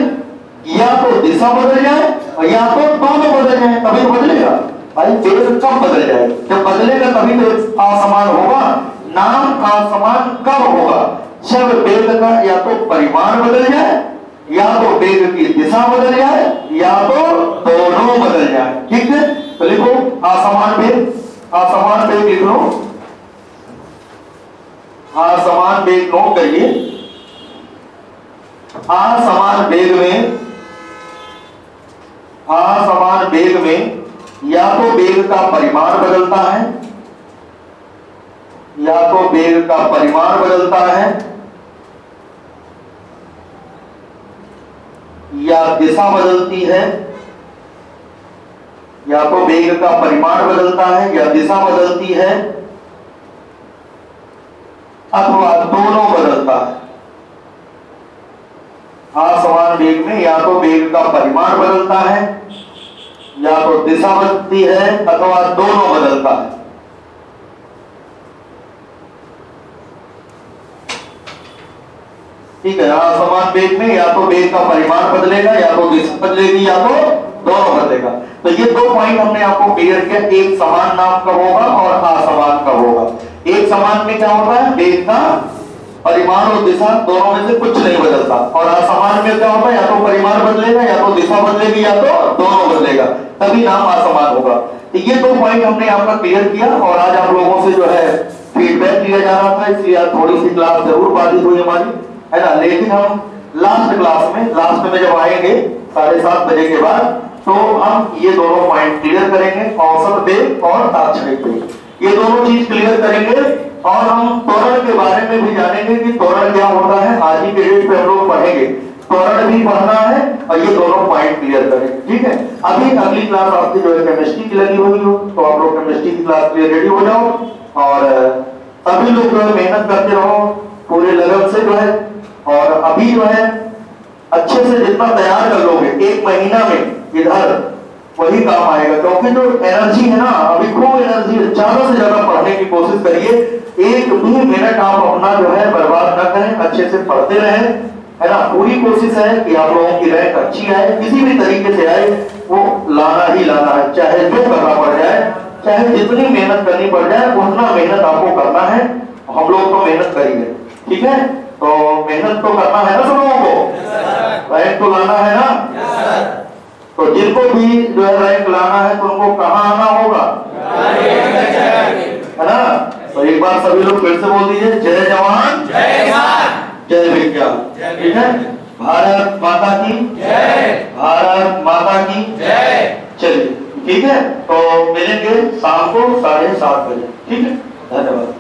या तो दिशा बदल जाए, या तो दोनों बदल जाए, तभी बदलेगा। भाई वेग कब बदल जाए? जब बदलेगा तभी तो असमान होगा। नाम असमान कब होगा? जब वेग का या तो परिमाण बदल जाए, या तो वेग की दिशा बदल जाए, या तो दोनों बदल जाए। ठीक है, तो लिखो असमान वेग। असमान वेग लिख लो, असमान वेग नोट करिए। असमान वेग में, असमान वेग में या तो वेग का परिमाण बदलता है, या तो वेग का परिमाण बदलता है, या दिशा बदलती है। या तो वेग का परिमाण बदलता है या दिशा बदलती है, अथवा दोनों बदलता है। असमान वेग में या तो वेग का परिमाण बदलता है, या तो दिशा बदलती है, अथवा दोनों बदलता है। ठीक है, असमान वेग में या तो वेग का परिमाण बदलेगा, या तो दिशा बदलेगी, या तो दोनों बदलेगा। तो ये दो पॉइंट हमने आपको क्लियर किया, एक समान नाम कब होगा और असमान कब होगा। एक समान में क्या होता है? वेग का परिमाण और दिशा दोनों में से कुछ नहीं बदलता, और असमान में क्या होता है? या तो परिमाण बदलेगा, या तो दिशा बदलेगी, या तो दोनों बदलेगा, तभी नाम असमान होगा। तो ये दो पॉइंट हमने आपका क्लियर किया, और आज आप लोगों से जो है फीडबैक लिया जा रहा था, इसलिए थोड़ी सी क्लास जरूर बाधित हुई हमारी, है ना। लेकिन हम लास्ट क्लास में जब आएंगे 7:30 बजे के बाद, तो हम ये दोनों पॉइंट क्लियर करेंगे, औसत वेग और तात्क्षणिक वेग। ये दोनों चीज क्लियर करेंगे, और हम त्वरण के बारे में भी जानेंगे कि त्वरण क्या होता है। आज ही के डेट पे हम लोग पढ़ेंगे, त्वरण भी पढ़ना है, और ये दोनों पॉइंट क्लियर करेंगे। ठीक है, अभी अगली क्लास आपकी जो है केमिस्ट्री की लगी हुई हो, तो आप लोग केमिस्ट्री की क्लास के लिए रेडी हो जाओ, और सभी लोग जो है मेहनत करते रहो, पूरे लगन से जो है, और अभी जो है अच्छे से जितना तैयार कर लोगे 1 महीना में इधर वही काम आएगा, क्योंकि जो एनर्जी है ना अभी खूब एनर्जी, ज्यादा से ज्यादा पढ़ने की कोशिश करिए, एक भी मिनट आप अपना जो है बर्बाद ना करें, अच्छे से पढ़ते रहें, है ना। पूरी कोशिश है कि आप लोगों की रैंक अच्छी आए, किसी भी तरीके से आए, वो लाना ही लाना है, चाहे जो करना पड़ जाए, चाहे जितनी मेहनत करनी पड़ जाए उतना मेहनत आपको करना है। हम लोग तो मेहनत करेंगे, ठीक है, तो मेहनत तो करना है ना सब लोगों को, रैंक तो लाना है ना। तो जिनको भी जो है रैंक लाना है तो उनको कहाँ आना होगा, है ना। तो एक बार सभी लोग फिर से बोल दीजिए, जय जवान जय विज्ञान, ठीक है। भारत माता की जय, भारत माता की जय। चलिए ठीक है, तो मिलेंगे शाम को 7:30 बजे, ठीक है। धन्यवाद।